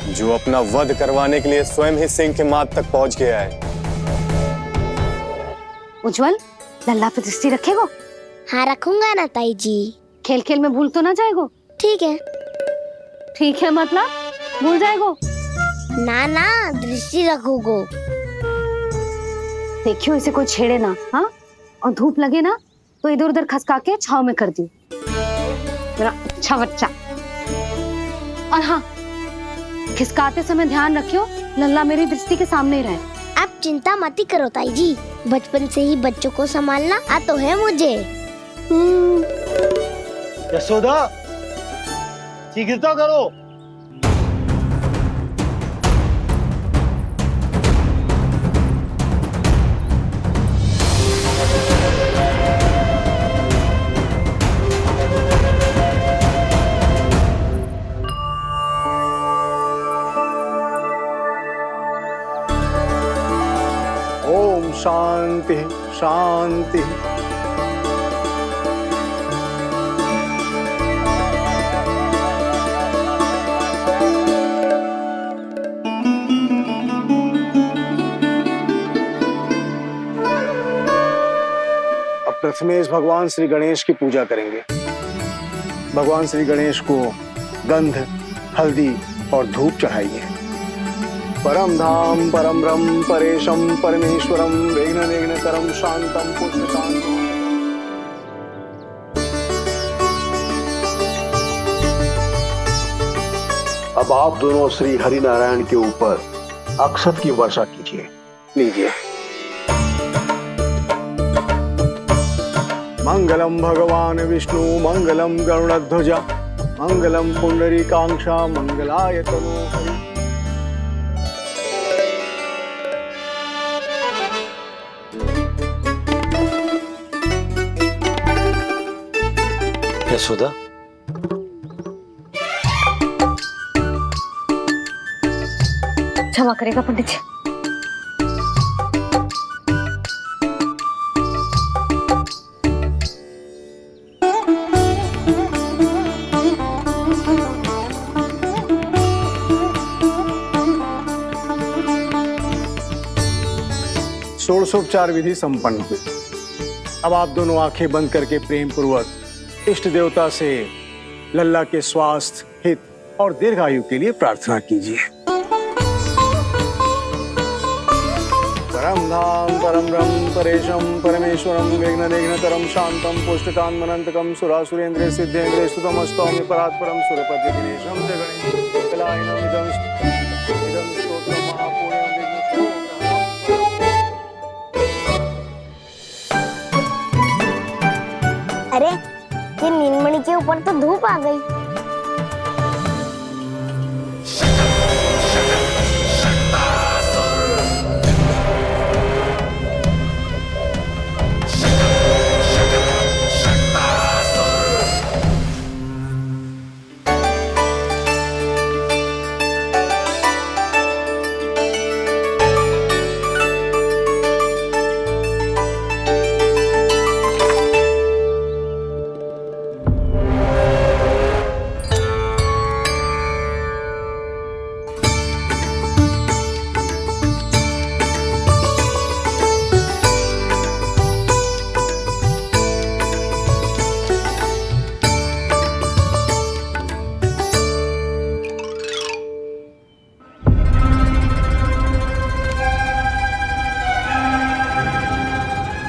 जो अपना वध करवाने के लिए स्वयं ही सिंह के माथ तक पहुंच गया है। उज्जवल, लल्ला पे दृष्टि रखेगो? हाँ रखूंगा ना ताई जी। खेल खेल में भूल तो ना जाएगो? ठीक है। ठीक है मतलब भूल जाएगो? ना ना, दृष्टि रखोगो। देखियो इसे कोई छेड़े ना, हाँ? और धूप लगे ना तो इधर उधर खसका के छाव में कर दी। मेरा अच्छा बच्चा। और हाँ, खिसकाते समय ध्यान रखियो लल्ला मेरी दृष्टि के सामने ही रहे। आप चिंता मत करो ताई जी, बचपन से ही बच्चों को संभालना आता है मुझे। यशोदा, शीघ्रता करो। ओम शांति शांति। अब प्रथमेश भगवान श्री गणेश की पूजा करेंगे। भगवान श्री गणेश को गंध, हल्दी और धूप चढ़ाइए। परम धाम परम ब्रह्म परेशम परमेश्वरम विघ्न निघ्नकरम शांतम पुष्टकांतम। अब आप दोनों श्री हरि नारायण के ऊपर अक्षत की वर्षा कीजिए। लीजिए। मंगलम भगवान विष्णु मंगलम गरुड़ध्वजा मंगलम पुंडरीकाक्षा मंगलाय तनोहरि। यशोदा, क्षमा करेगा पंडित जी। षोडशोपचार विधि संपन्न हुई। अब आप दोनों आंखें बंद करके प्रेम पूर्वक इष्ट देवता से लल्ला के स्वास्थ्य, हित और दीर्घायु के लिए प्रार्थना कीजिए। परम धाम परम ब्रह्म परेशम परमेश्वरम विघ्न निघ्नकरम शांतम पुष्टकांतमनंतकम सुरासुरेंद्र सिद्धेंद्र स्तुतम स्तौम्य परात्परम सुरपति दिनेशम जगणेश कलायनम इदं स्तोत्रम महापुण्यम विघ्नशो। अरे ये नीलमणि के ऊपर तो धूप आ गई।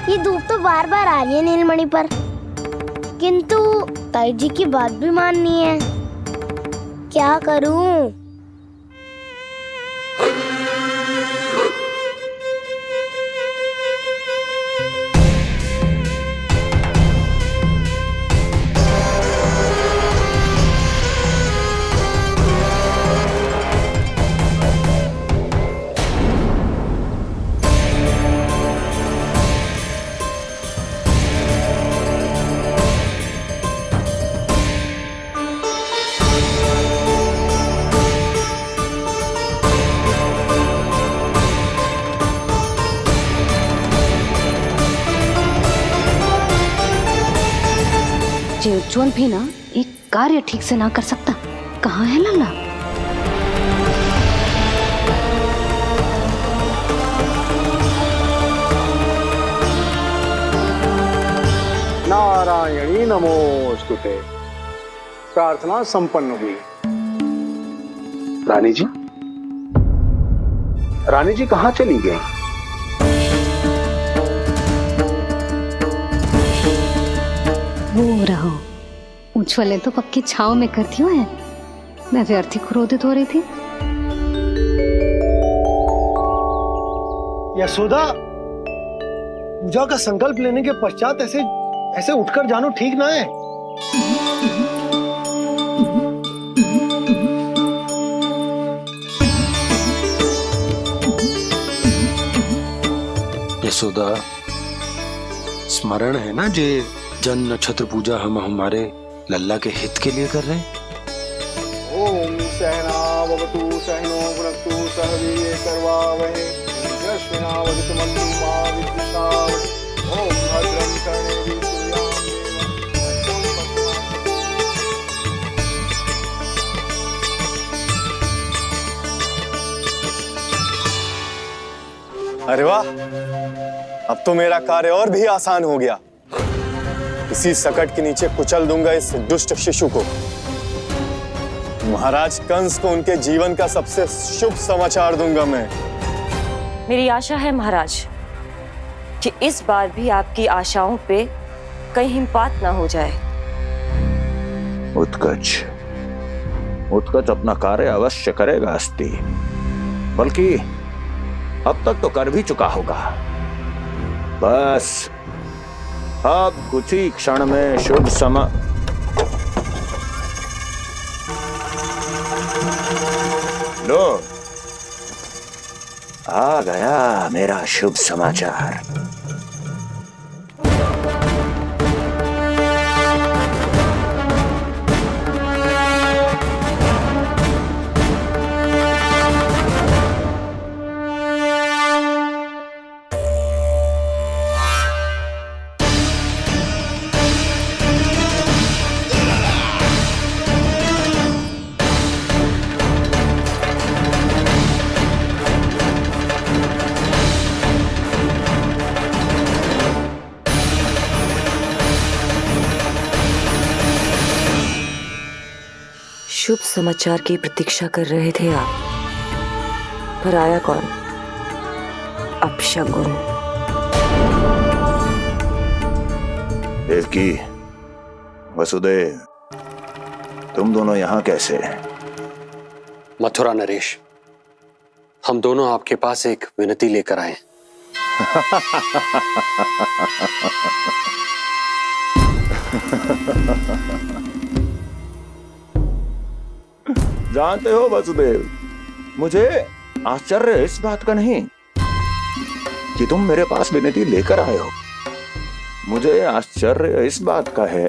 ये धूप तो बार बार आ रही है नीलमणि पर, किंतु ताई जी की बात भी माननी है। क्या करूं? जे उज्जवल भी ना एक कार्य ठीक से ना कर सकता। कहाँ है लल्ला? नारायणी नमोस्तुते। प्रार्थना संपन्न हुई। रानी जी, रानी जी कहाँ चली गई? वो रहो, उज्जवल तो पक्की छाव में करती हुए है। मैं व्यर्थ ही क्रोधित हो रही थी। यशोदा, पूजा का संकल्प लेने के पश्चात ऐसे उठकर जानो ठीक ना है। यशोदा, स्मरण है ना जे जन नक्षत्र पूजा हम हमारे लल्ला के हित के लिए कर रहे हैं। ओम सहनावतु सहनो भुनक्तु सह वीर्येर्करवावहै तेजस्विनावधीतमस्तु मा विद्विषावहै। ओम भद्रं कर्णेभिः सूर्यां अरे वाह, अब तो मेरा कार्य और भी आसान हो गया। इसी सकट के नीचे कुचल दूंगा इस दुष्ट शिशु को। महाराज कंस को उनके जीवन का सबसे शुभ समाचार दूंगा मैं। मेरी आशा है महाराज कि इस बार भी आपकी आशाओं पे कहीं हिमपात ना हो जाए। उत्कच अपना कार्य अवश्य करेगा अस्ति, बल्कि अब तक तो कर भी चुका होगा। बस अब कुछ ही क्षण में शुभ समय। लो, आ गया मेरा शुभ समाचार। शुभ समाचार की प्रतीक्षा कर रहे थे आप, पर आया कौन? अपशगुन। देवकी, वसुदेव, तुम दोनों यहाँ कैसे? मथुरा नरेश, हम दोनों आपके पास एक विनती लेकर आए। जानते हो वसुदेव, मुझे आश्चर्य इस बात का नहीं कि तुम मेरे पास विनती लेकर आए हो। मुझे आश्चर्य इस बात का है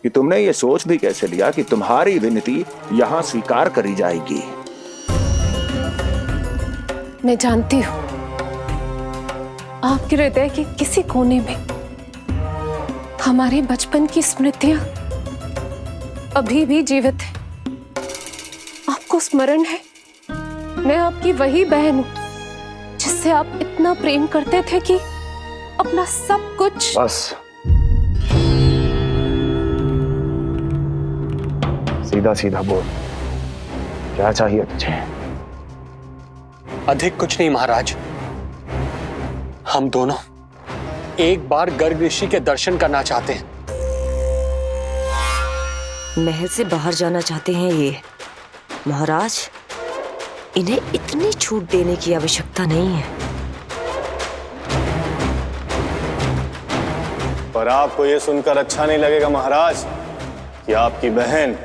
कि तुमने ये सोच भी कैसे लिया कि तुम्हारी विनती यहाँ स्वीकार करी जाएगी। मैं जानती हूँ आपके हृदय के किसी कोने में हमारे बचपन की स्मृतियां अभी भी जीवित है। आपको स्मरण है, मैं आपकी वही बहन हूं जिससे आप इतना प्रेम करते थे कि अपना सब कुछ। बस सीधा सीधा बोल, क्या चाहिए तुझे? अधिक कुछ नहीं महाराज, हम दोनों एक बार गर्ग ऋषि के दर्शन करना चाहते हैं। महल से बाहर जाना चाहते हैं ये महाराज? इन्हें इतनी छूट देने की आवश्यकता नहीं है। पर आपको यह सुनकर अच्छा नहीं लगेगा महाराज कि आपकी बहन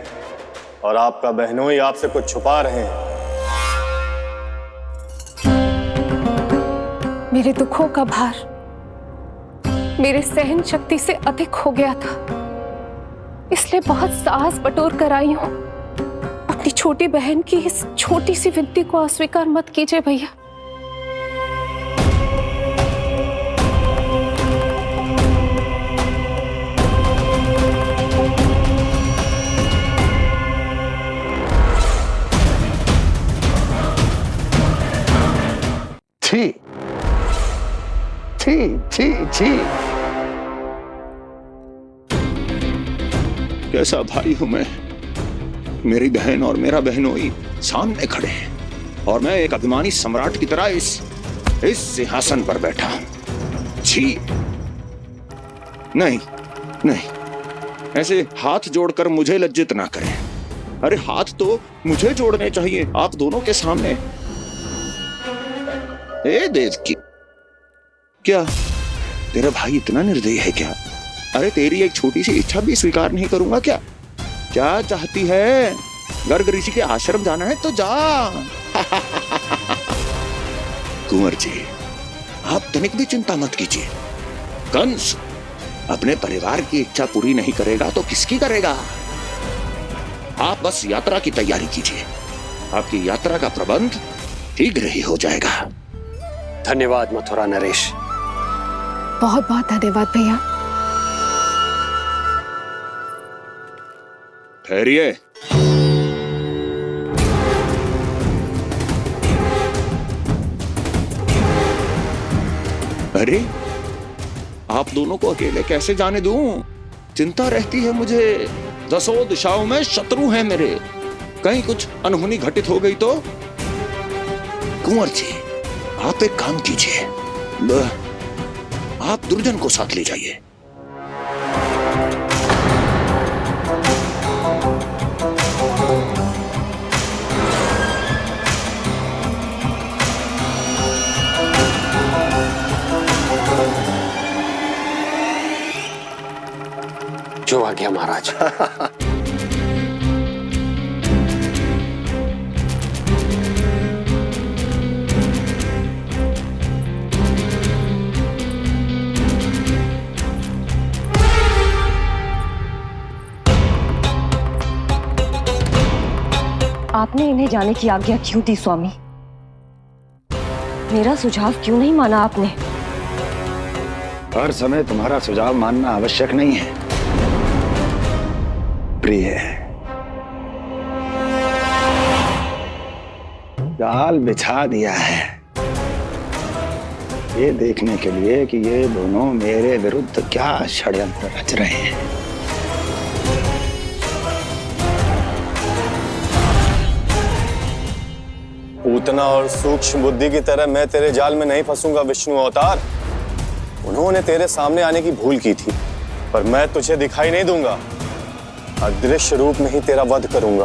और आपका बहनोई आपसे कुछ छुपा रहे हैं। मेरे दुखों का भार मेरे सहन शक्ति से अधिक हो गया था, इसलिए बहुत साहस बटोर कर आई हूं। अपनी छोटी बहन की इस छोटी सी विनती को अस्वीकार मत कीजिए भैया। छी छी छी। कैसा भाई हूं मैं। मेरी बहन और मेरा बहनोई सामने खड़े हैं और मैं एक अभिमानी सम्राट की तरह इस सिंहासन पर बैठा हूं। छी। नहीं नहीं, ऐसे हाथ जोड़कर मुझे लज्जित ना करें। अरे हाथ तो मुझे जोड़ने चाहिए आप दोनों के सामने। ए देवकी, क्या तेरा भाई इतना निर्दयी है क्या? अरे तेरी एक छोटी सी इच्छा भी स्वीकार नहीं करूंगा क्या? क्या चाहती है? गर्ग ऋषि के आश्रम जाना है तो जा। कुंवर जी, आप तनिक भी चिंता मत कीजिए। कंस अपने परिवार की इच्छा पूरी नहीं करेगा तो किसकी करेगा? आप बस यात्रा की तैयारी कीजिए। आपकी यात्रा का प्रबंध शीघ्र ही हो जाएगा। धन्यवाद मथुरा नरेश। बहुत बहुत धन्यवाद भैया। ठहरिए। अरे आप दोनों को अकेले कैसे जाने दूं? चिंता रहती है मुझे। दसों दिशाओं में शत्रु हैं मेरे। कहीं कुछ अनहोनी घटित हो गई तो? कुंवर जी, आप एक काम कीजिए, आप दुर्जन को साथ ले जाइए। जो आ गया महाराज। आपने इन्हें जाने की आज्ञा क्यों दी स्वामी? मेरा सुझाव क्यों नहीं माना आपने? हर समय तुम्हारा सुझाव मानना आवश्यक नहीं है प्रिय। जाल बिछा दिया है ये देखने के लिए कि ये दोनों मेरे विरुद्ध क्या षड्यंत्र रच रहे हैं। पूतना और सूक्ष्म बुद्धि की तरह मैं तेरे जाल में नहीं फंसूंगा विष्णु अवतार। उन्होंने तेरे सामने आने की भूल की थी, पर मैं तुझे दिखाई नहीं दूंगा। अदृश्य रूप में ही तेरा वध करूंगा।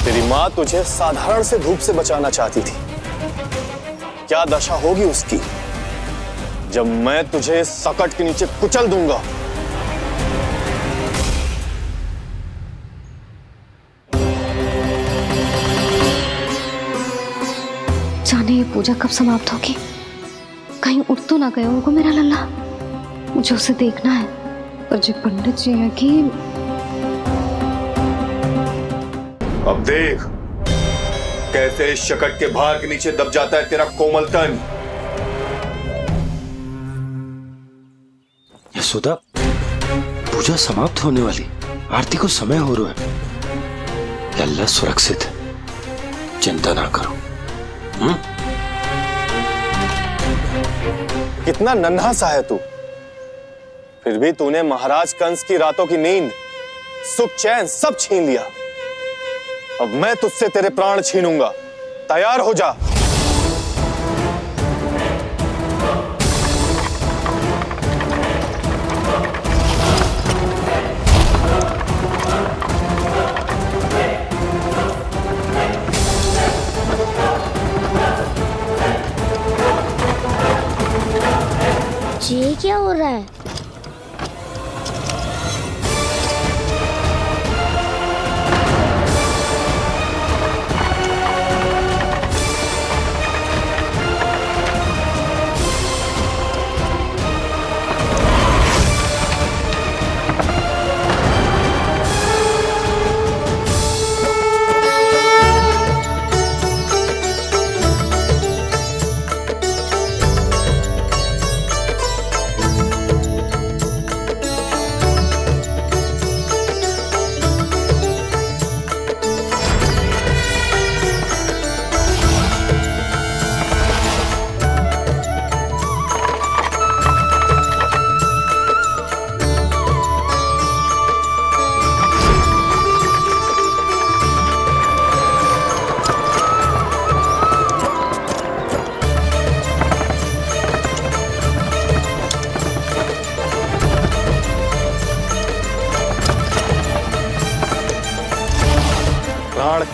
तेरी मां तुझे साधारण से धूप से बचाना चाहती थी। क्या दशा होगी उसकी जब मैं तुझे सकट के नीचे कुचल दूंगा। जाने ये पूजा कब समाप्त होगी? कहीं उठ तो ना गया होगा मेरा लल्ला। मुझे उसे देखना है। पर जो पंडित जी है कि अब देख कैसे इस शकट के भार के नीचे दब जाता है तेरा कोमल तन। यशोदा, पूजा समाप्त होने वाली, आरती को समय हो रहा है। लल्ला सुरक्षित है, चिंता ना करो। कितना नन्हा सा है तू, फिर भी तूने महाराज कंस की रातों की नींद, सुख चैन सब छीन लिया। अब मैं तुझसे तेरे प्राण छीनूंगा। तैयार हो जा। ये क्या हो रहा है?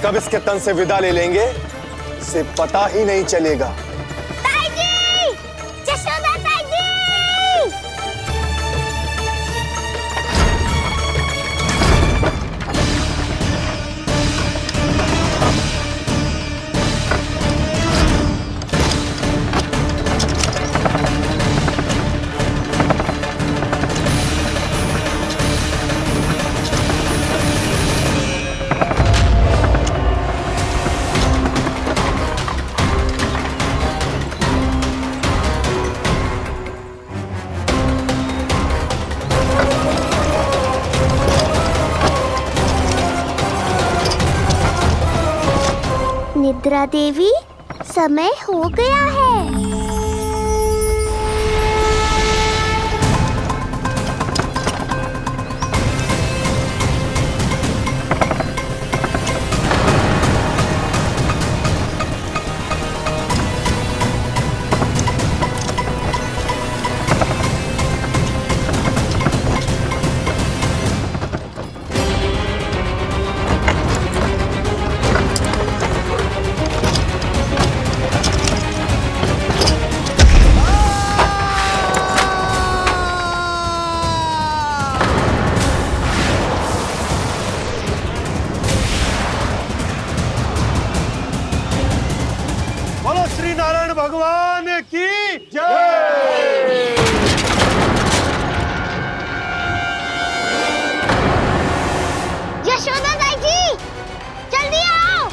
कब इसके तन से विदा ले लेंगे इसे पता ही नहीं चलेगा। ताई जी! जशोदा ताई जी! निद्रा देवी, समय हो गया है। बोलो श्री नारायण भगवान की जय। यशोदा ताई जी, जल्दी आओ।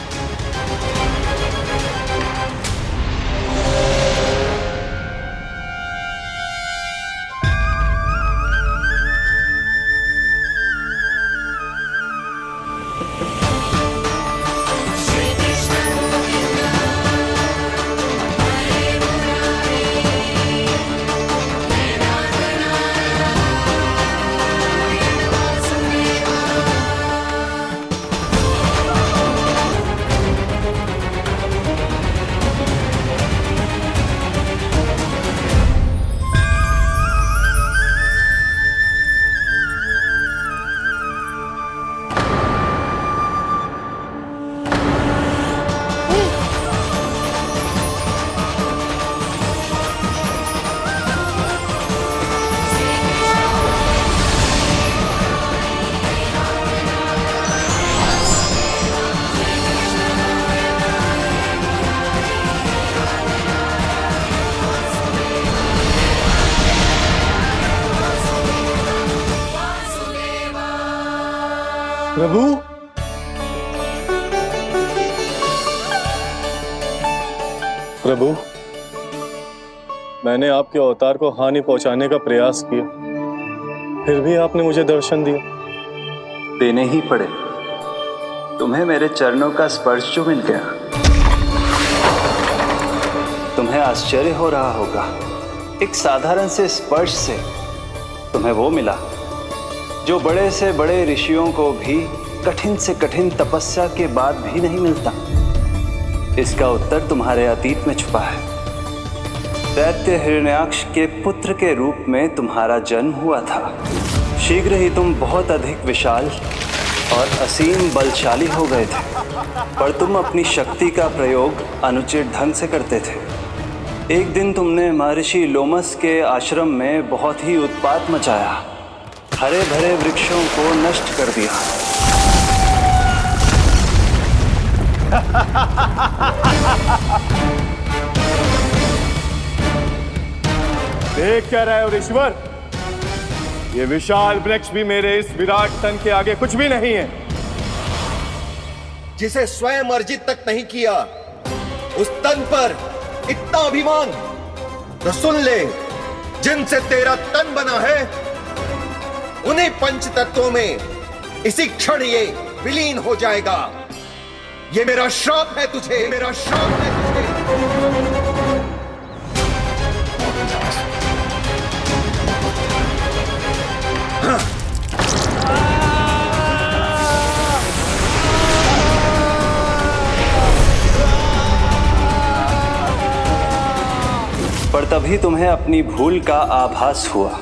प्रभु, प्रभु, मैंने आपके अवतार को हानि पहुंचाने का प्रयास किया, फिर भी आपने मुझे दर्शन दिया। देने ही पड़े। तुम्हें मेरे चरणों का स्पर्श जो मिल गया, तुम्हें आश्चर्य हो रहा होगा। एक साधारण से स्पर्श से तुम्हें वो मिला जो बड़े से बड़े ऋषियों को भी कठिन से कठिन तपस्या के बाद भी नहीं मिलता। इसका उत्तर तुम्हारे अतीत में छुपा है। दैत्य हिरण्याक्ष के पुत्र के रूप में तुम्हारा जन्म हुआ था। शीघ्र ही तुम बहुत अधिक विशाल और असीम बलशाली हो गए थे, पर तुम अपनी शक्ति का प्रयोग अनुचित ढंग से करते थे। एक दिन तुमने महर्षि लोमस के आश्रम में बहुत ही उत्पात मचाया, हरे भरे वृक्षों को नष्ट कर दिया। देख क्या रहे हो ऋषिवर? ये विशाल वृक्ष भी मेरे इस विराट तन के आगे कुछ भी नहीं है। जिसे स्वयं अर्जित तक नहीं किया, उस तन पर इतना अभिमान, तो सुन ले, जिनसे तेरा तन बना है उन्हीं पंच तत्वों में इसी क्षण ये विलीन हो जाएगा। ये मेरा श्राप है तुझे, मेरा श्राप है तुझे। पर तभी तुम्हें अपनी भूल का आभास हुआ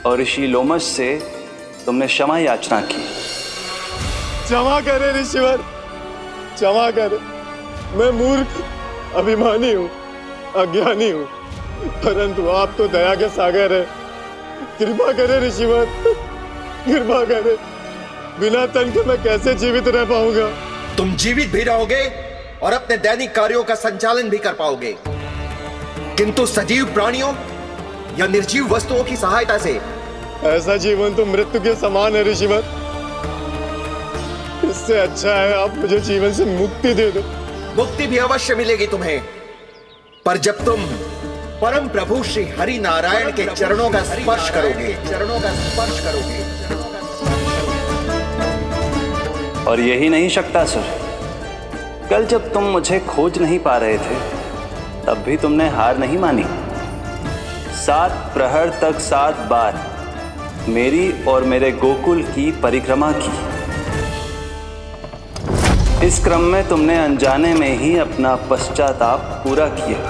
और ऋषि लोमस से तुमने क्षमा याचना की। क्षमा करे ऋषिवर, क्षमा कर, मैं मूर्ख, अभिमानी हूँ, अज्ञानी हूँ, परंतु आप तो दया के सागर है। कृपा करे ऋषिवर, कृपा करे। बिना तन के मैं कैसे जीवित रह पाऊंगा? तुम जीवित भी रहोगे और अपने दैनिक कार्यों का संचालन भी कर पाओगे, किंतु सजीव प्राणियों या निर्जीव वस्तुओं की सहायता से। ऐसा जीवन तो मृत्यु के समान है ऋषिवर। इससे अच्छा है आप मुझे जीवन से मुक्ति दे दो। मुक्ति भी अवश्य मिलेगी तुम्हें, पर जब तुम परम प्रभु श्री हरि नारायण के चरणों का स्पर्श करोगे, चरणों का स्पर्श करोगे। और यही नहीं शक्तासुर, कल जब तुम मुझे खोज नहीं पा रहे थे तब भी तुमने हार नहीं मानी। 7 प्रहर तक 7 बार मेरी और मेरे गोकुल की परिक्रमा की। इस क्रम में तुमने अनजाने में ही अपना पश्चाताप पूरा किया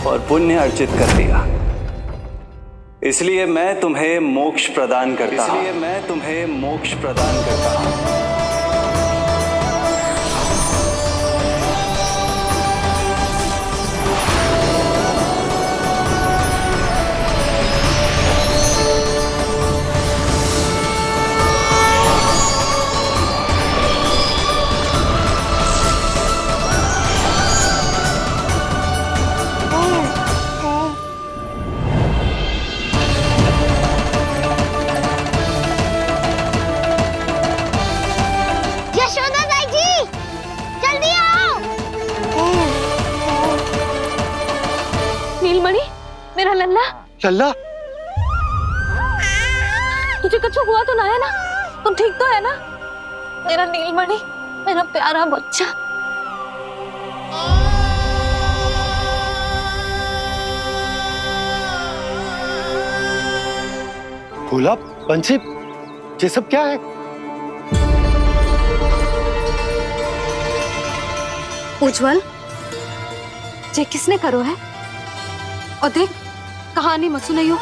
और पुण्य अर्जित कर लिया। इसलिए मैं तुम्हें मोक्ष प्रदान करता हूं। इसलिए मैं तुम्हें मोक्ष प्रदान करता हूं। मेरा लल्ला, लल्ला, तुझे कुछ हुआ तो ना है ना? तुम ठीक तो है ना? मेरा नीलमणि, मेरा प्यारा बच्चा। भोला, बंसी, ये सब क्या है? उज्जवल, ये किसने करो है? और देख, कहानी मत सुनाइयो।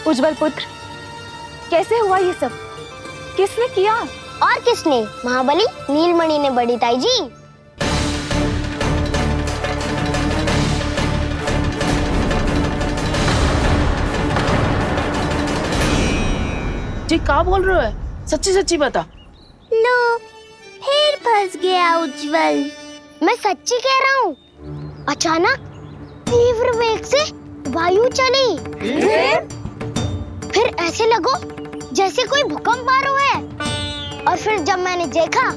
उज्जवल पुत्र, कैसे हुआ ये सब? किसने किया? और किसने? महाबली नीलमणि ने बड़ी ताई जी। जी क्या बोल रहे हो? सच्ची सच्ची बता। लो, फिर फंस गया उज्जवल। मैं सच्ची कह रहा हूँ। अचानक तीव्र वेग से वायु चली। फिर ऐसे लगो जैसे कोई भूकंप आ रहा है। और फिर जब मैंने देखा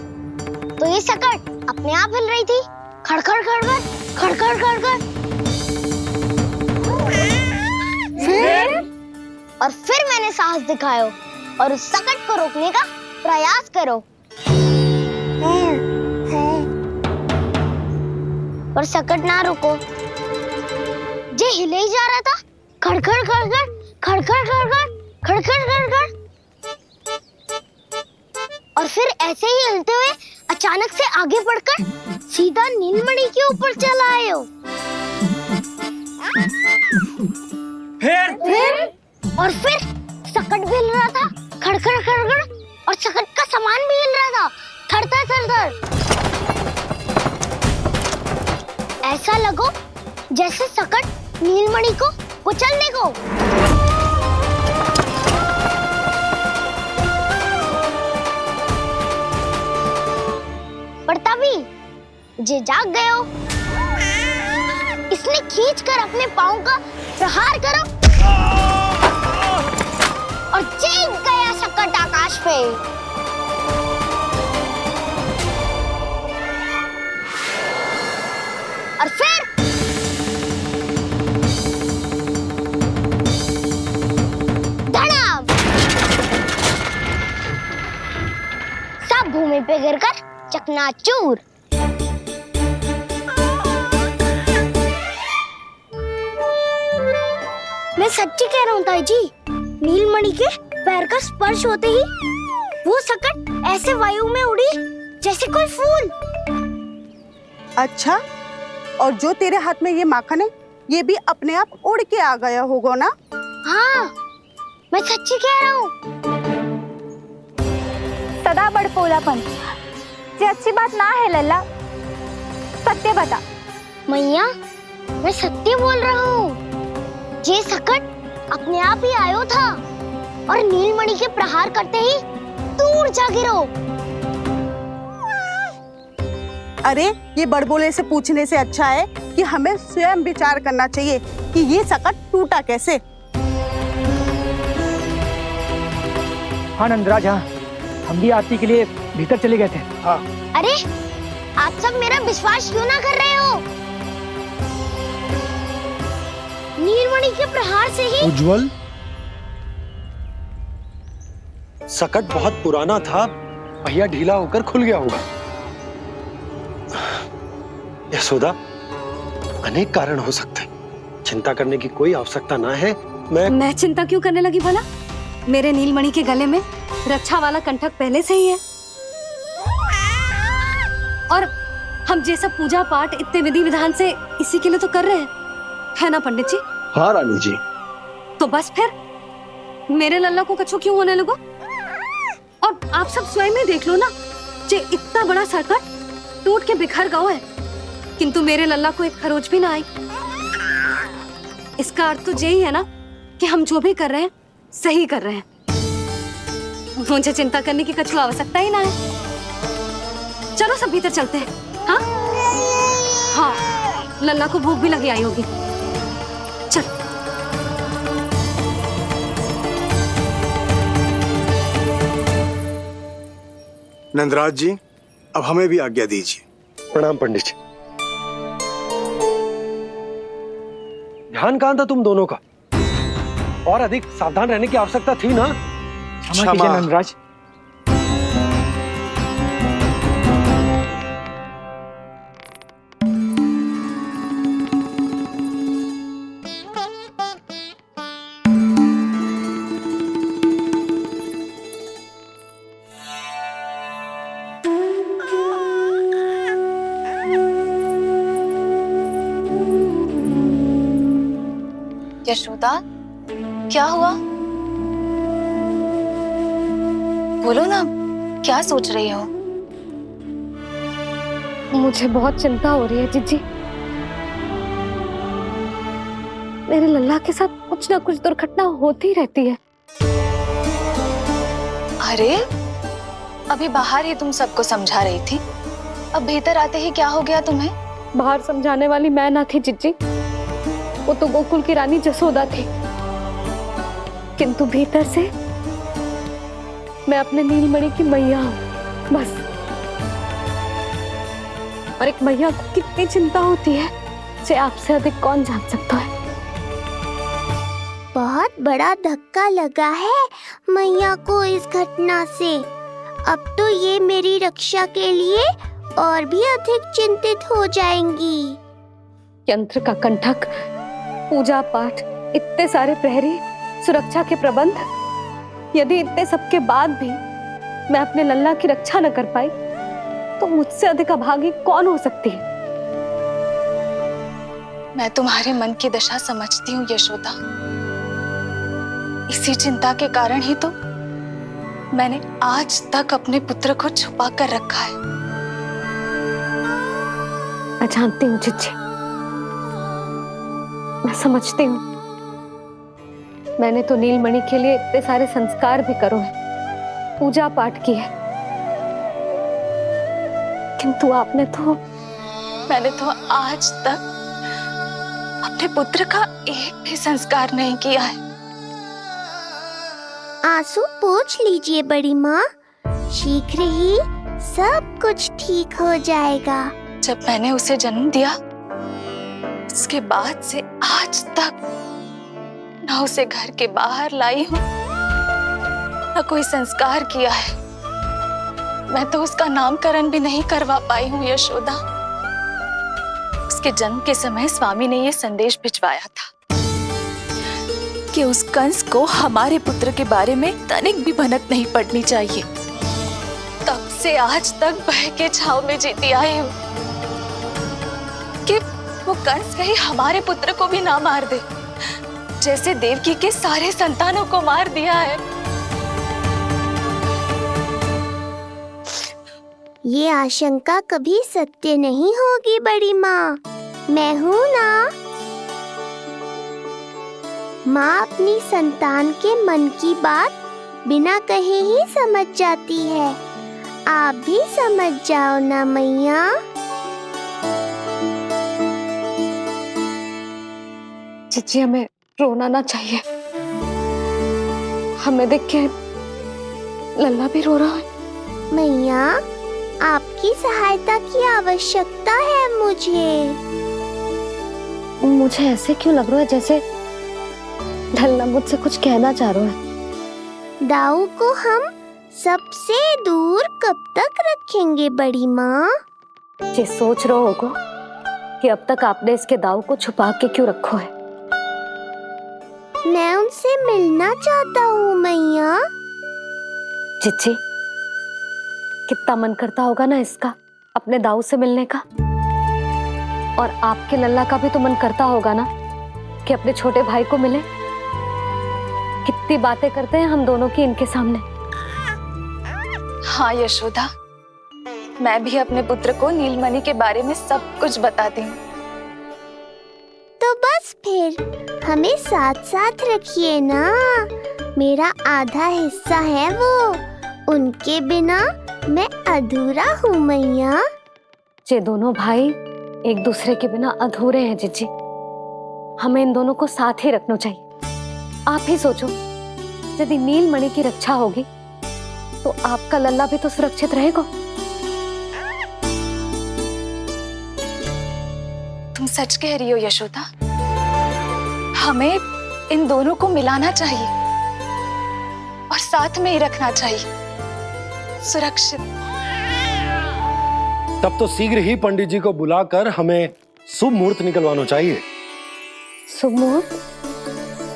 तो ये सकट अपने आप हिल रही थी, खड़खड़ खड़खड़ खड़खड़ खड़खड़। फिर मैंने साहस दिखाया और उस सकट को रोकने का प्रयास करो। पर सकट ना रुको, जे हिले ही जा रहा था, खड़खड़ खड़खड़ खड़खड़ खड़खड़ खड़खड़ खड़खड़। और फिर ऐसे ही हिलते हुए अचानक से आगे बढ़कर सीधा नीलमणि के ऊपर चला आए हो। और फिर सकट भी हिल रहा था, खड़खड़ खड़खड़, और सकट का सामान भी हिल रहा था, थरथर थरथर। ऐसा लगो जैसे सकट नीलमणि को कुचलने को। पर तभी जे जाग गए हो। इसने खींचकर अपने पांव का प्रहार करो और चीख गया सकट आकाश पे। और फिर धड़ाम, सब भूमि पे गिरकर चकनाचूर। मैं सच्ची कह रहा हूँ ताई जी, नीलमणि के पैर का स्पर्श होते ही वो सकट ऐसे वायु में उड़ी जैसे कोई फूल। अच्छा, और जो तेरे हाथ में ये माखन है, ये भी अपने आप उड़ के आ गया होगा ना? हाँ, मैं सच्ची कह रहा हूँ। सदा बड़पोलापन, इससे अच्छी बात ना है लल्ला। सत्य बता। मैया, मैं सत्य बोल रहा हूँ। ये सकट अपने आप ही आयो था और नीलमणि के प्रहार करते ही दूर जा गिरो। अरे ये बड़बोले से पूछने से अच्छा है कि हमें स्वयं विचार करना चाहिए कि ये सकट टूटा कैसे। हाँ नंदराज, हाँ हम भी आरती के लिए भीतर चले गए थे। हाँ। अरे आप सब मेरा विश्वास क्यों ना कर रहे हो? नीलमणि के प्रहार से ही उज्जवल, सकट बहुत पुराना था, भैया ढीला होकर खुल गया होगा। यशोदा, अनेक कारण हो सकते हैं, चिंता करने की कोई आवश्यकता ना है। मैं चिंता क्यों करने लगी भला? मेरे नीलमणि के गले में रक्षा वाला कंठक पहले से ही है, और हम ये सब पूजा पाठ इतने विधि विधान से इसी के लिए तो कर रहे हैं, है ना पंडित जी? हाँ रानी जी। तो बस फिर मेरे लल्ला को कछु क्यों होने लगो? और आप सब स्वयं ही देख लो ना, जे इतना बड़ा सकट टूट के बिखर गया है, किंतु मेरे लल्ला को एक खरोच भी ना आई। इसका अर्थ तो यही है ना कि हम जो भी कर रहे हैं सही कर रहे हैं। मुझे चिंता करने की कछु आवश्यकता ही ना है। चलो सब भीतर चलते हैं। हाँ हाँ, लल्ला को भूख भी लगी आई होगी। चल। नंदराज जी, अब हमें भी आज्ञा दीजिए। प्रणाम पंडित जी। ध्यान कहाँ था तुम दोनों का? और अधिक सावधान रहने की आवश्यकता थी ना। क्षमा कीजिए नंदराज। यशोदा, क्या हुआ? बोलो ना, क्या सोच रही हो? मुझे बहुत चिंता हो रही है जीजी। मेरे लल्ला के साथ कुछ ना कुछ दुर्घटना होती रहती है। अरे, अभी बाहर ही तुम सबको समझा रही थी, अब भीतर आते ही क्या हो गया तुम्हें? बाहर समझाने वाली मैं ना थी जीजी, वो तो गोकुल की रानी जसोदा थी, किंतु भीतर से मैं अपने नीलमणि की मैया हूँ बस। और एक मैया को कितनी चिंता होती है, से आपसे अधिक कौन जान सकता है। बहुत बड़ा धक्का लगा है मैया को इस घटना से। अब तो ये मेरी रक्षा के लिए और भी अधिक चिंतित हो जाएंगी। यंत्र का कंठक, पूजा पाठ, इतने सारे प्रहरी, सुरक्षा के प्रबंध, यदि इतने सबके बाद भी मैं अपने लल्ला की रक्षा न कर पाई तो मुझसे अधिक अभागी कौन हो सकती है? मैं तुम्हारे मन की दशा समझती हूँ यशोदा। इसी चिंता के कारण ही तो मैंने आज तक अपने पुत्र को छुपा कर रखा है। मैं जानती हूँ जीजी, मैं समझती हूँ। मैंने तो नीलमणि के लिए इतने सारे संस्कार भी करो है, पूजा पाठ की है, किंतु मैंने तो आज तक अपने पुत्र का एक भी संस्कार नहीं किया है। आंसू पोंछ लीजिए बड़ी माँ, शीघ्र ही सब कुछ ठीक हो जाएगा। जब मैंने उसे जन्म दिया उसके बाद से आज तक न उसे घर के बाहर लाई हूँ, न कोई संस्कार किया है। मैं तो उसका नामकरण भी नहीं करवा पाई हूँ यशोदा। उसके जन्म के समय स्वामी ने यह संदेश भिजवाया था कि उस कंस को हमारे पुत्र के बारे में तनिक भी भनक नहीं पड़नी चाहिए। तब से आज तक भय के छाव में जीती आई हूँ कि वो कंस कहीं हमारे पुत्र को भी ना मार दे, जैसे देवकी के सारे संतानों को मार दिया है। ये आशंका कभी सत्य नहीं होगी बड़ी माँ, मैं हूँ ना। माँ अपनी संतान के मन की बात बिना कहे ही समझ जाती है। आप भी समझ जाओ ना मैया। जीजी हमें रोना ना चाहिए। हमें देख के लल्ला भी रो रहा है। मैया, आपकी सहायता की आवश्यकता है मुझे। मुझे ऐसे क्यों लग रहा है जैसे लल्ला मुझसे कुछ कहना चाह रहा है। दाऊ को हम सबसे दूर कब तक रखेंगे बड़ी माँ? ये सोच रहे होगा कि अब तक आपने इसके दाऊ को छुपा के क्यों रखो है। मैं उनसे मिलना चाहता हूँ मैया। चिच्ची, कितना मन करता होगा ना इसका अपने दाऊ से मिलने का। और आपके लल्ला का भी तो मन करता होगा ना कि अपने छोटे भाई को मिले। कितनी बातें करते हैं हम दोनों की इनके सामने। हाँ यशोदा, मैं भी अपने पुत्र को नीलमणि के बारे में सब कुछ बताती हूँ। तो बस फिर हमें साथ साथ रखिए ना। मेरा आधा हिस्सा है वो, उनके बिना मैं अधूरा हूँ मैया। ये दोनों भाई एक दूसरे के बिना अधूरे हैं जीजी। हमें इन दोनों को साथ ही रखना चाहिए। आप ही सोचो, यदि नीलमणि की रक्षा होगी तो आपका लल्ला भी तो सुरक्षित रहेगा। तुम सच कह रही हो यशोदा। हमें इन दोनों को मिलाना चाहिए और साथ में ही रखना चाहिए, सुरक्षित। तब तो शीघ्र ही पंडित जी को बुलाकर हमें शुभ मुहूर्त निकलवाना चाहिए। शुभ मुहूर्त?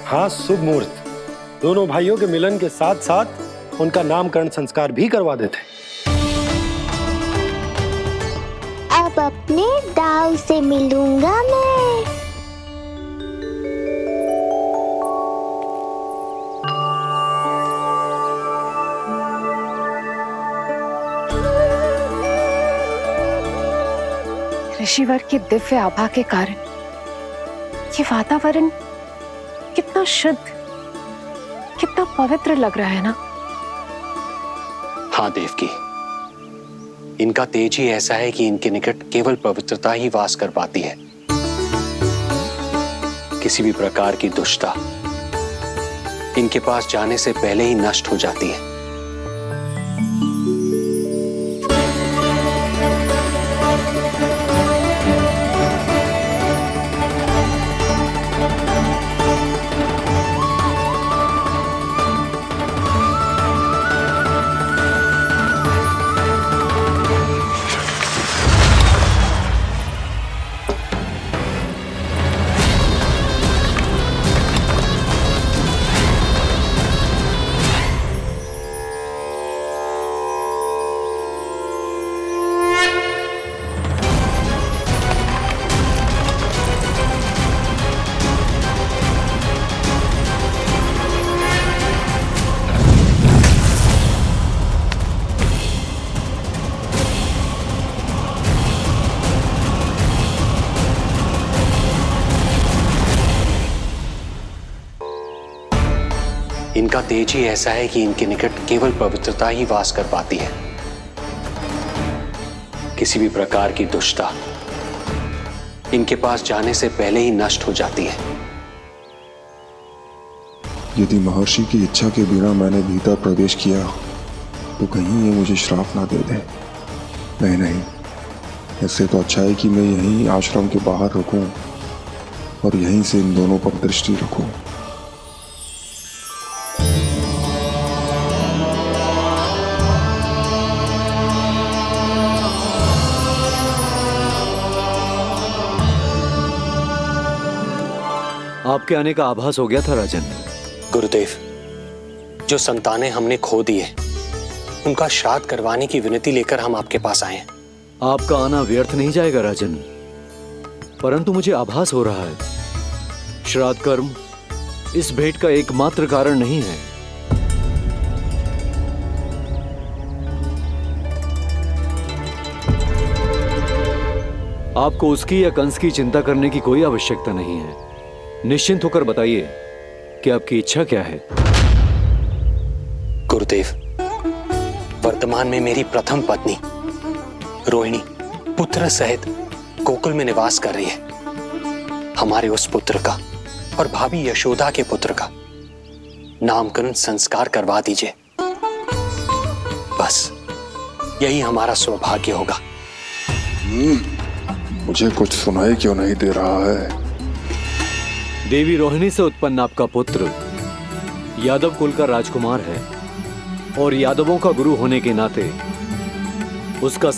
हाँ, शुभ मुहूर्त। दोनों भाइयों के मिलन के साथ साथ उनका नामकरण संस्कार भी करवा देते। अब अपने दाऊ से मिलूंगा मैं। ऋषिवर की दिव्य आभा के कारण ये वातावरण कितना शुद्ध, कितना पवित्र लग रहा है ना। हाँ देवकी, इनका तेज ही ऐसा है कि इनके निकट केवल पवित्रता ही वास कर पाती है। किसी भी प्रकार की दुष्टता इनके पास जाने से पहले ही नष्ट हो जाती है। इनका तेज ही ऐसा है कि इनके निकट केवल पवित्रता ही वास कर पाती है। किसी भी प्रकार की दुष्टता इनके पास जाने से पहले ही नष्ट हो जाती है। यदि महर्षि की इच्छा के बिना मैंने भीतर प्रवेश किया तो कहीं ये मुझे श्राप ना दे दे। नहीं नहीं, इससे तो अच्छा है कि मैं यहीं आश्रम के बाहर रुकूं और यहीं से इन दोनों पर दृष्टि रखूं। आपके आने का आभास हो गया था राजन। गुरुदेव, जो संतानें हमने खो दी है उनका श्राद्ध करवाने की विनती लेकर हम आपके पास आए हैं। आपका आना व्यर्थ नहीं जाएगा राजन, परंतु मुझे आभास हो रहा है श्राद्ध कर्म इस भेंट का एकमात्र कारण नहीं है। आपको उसकी या कंस की चिंता करने की कोई आवश्यकता नहीं है। निश्चिंत होकर बताइए कि आपकी इच्छा क्या है। गुरुदेव, वर्तमान में मेरी प्रथम पत्नी रोहिणी पुत्र सहित गोकुल में निवास कर रही है। हमारे उस पुत्र का और भाभी यशोदा के पुत्र का नामकरण संस्कार करवा दीजिए। बस यही हमारा सौभाग्य होगा। मुझे कुछ सुनाई क्यों नहीं दे रहा है? देवी रोहिणी से उत्पन्न आपका पुत्र यादव कुल का राजकुमार है और यादवों का गुरु होने के नाते उसका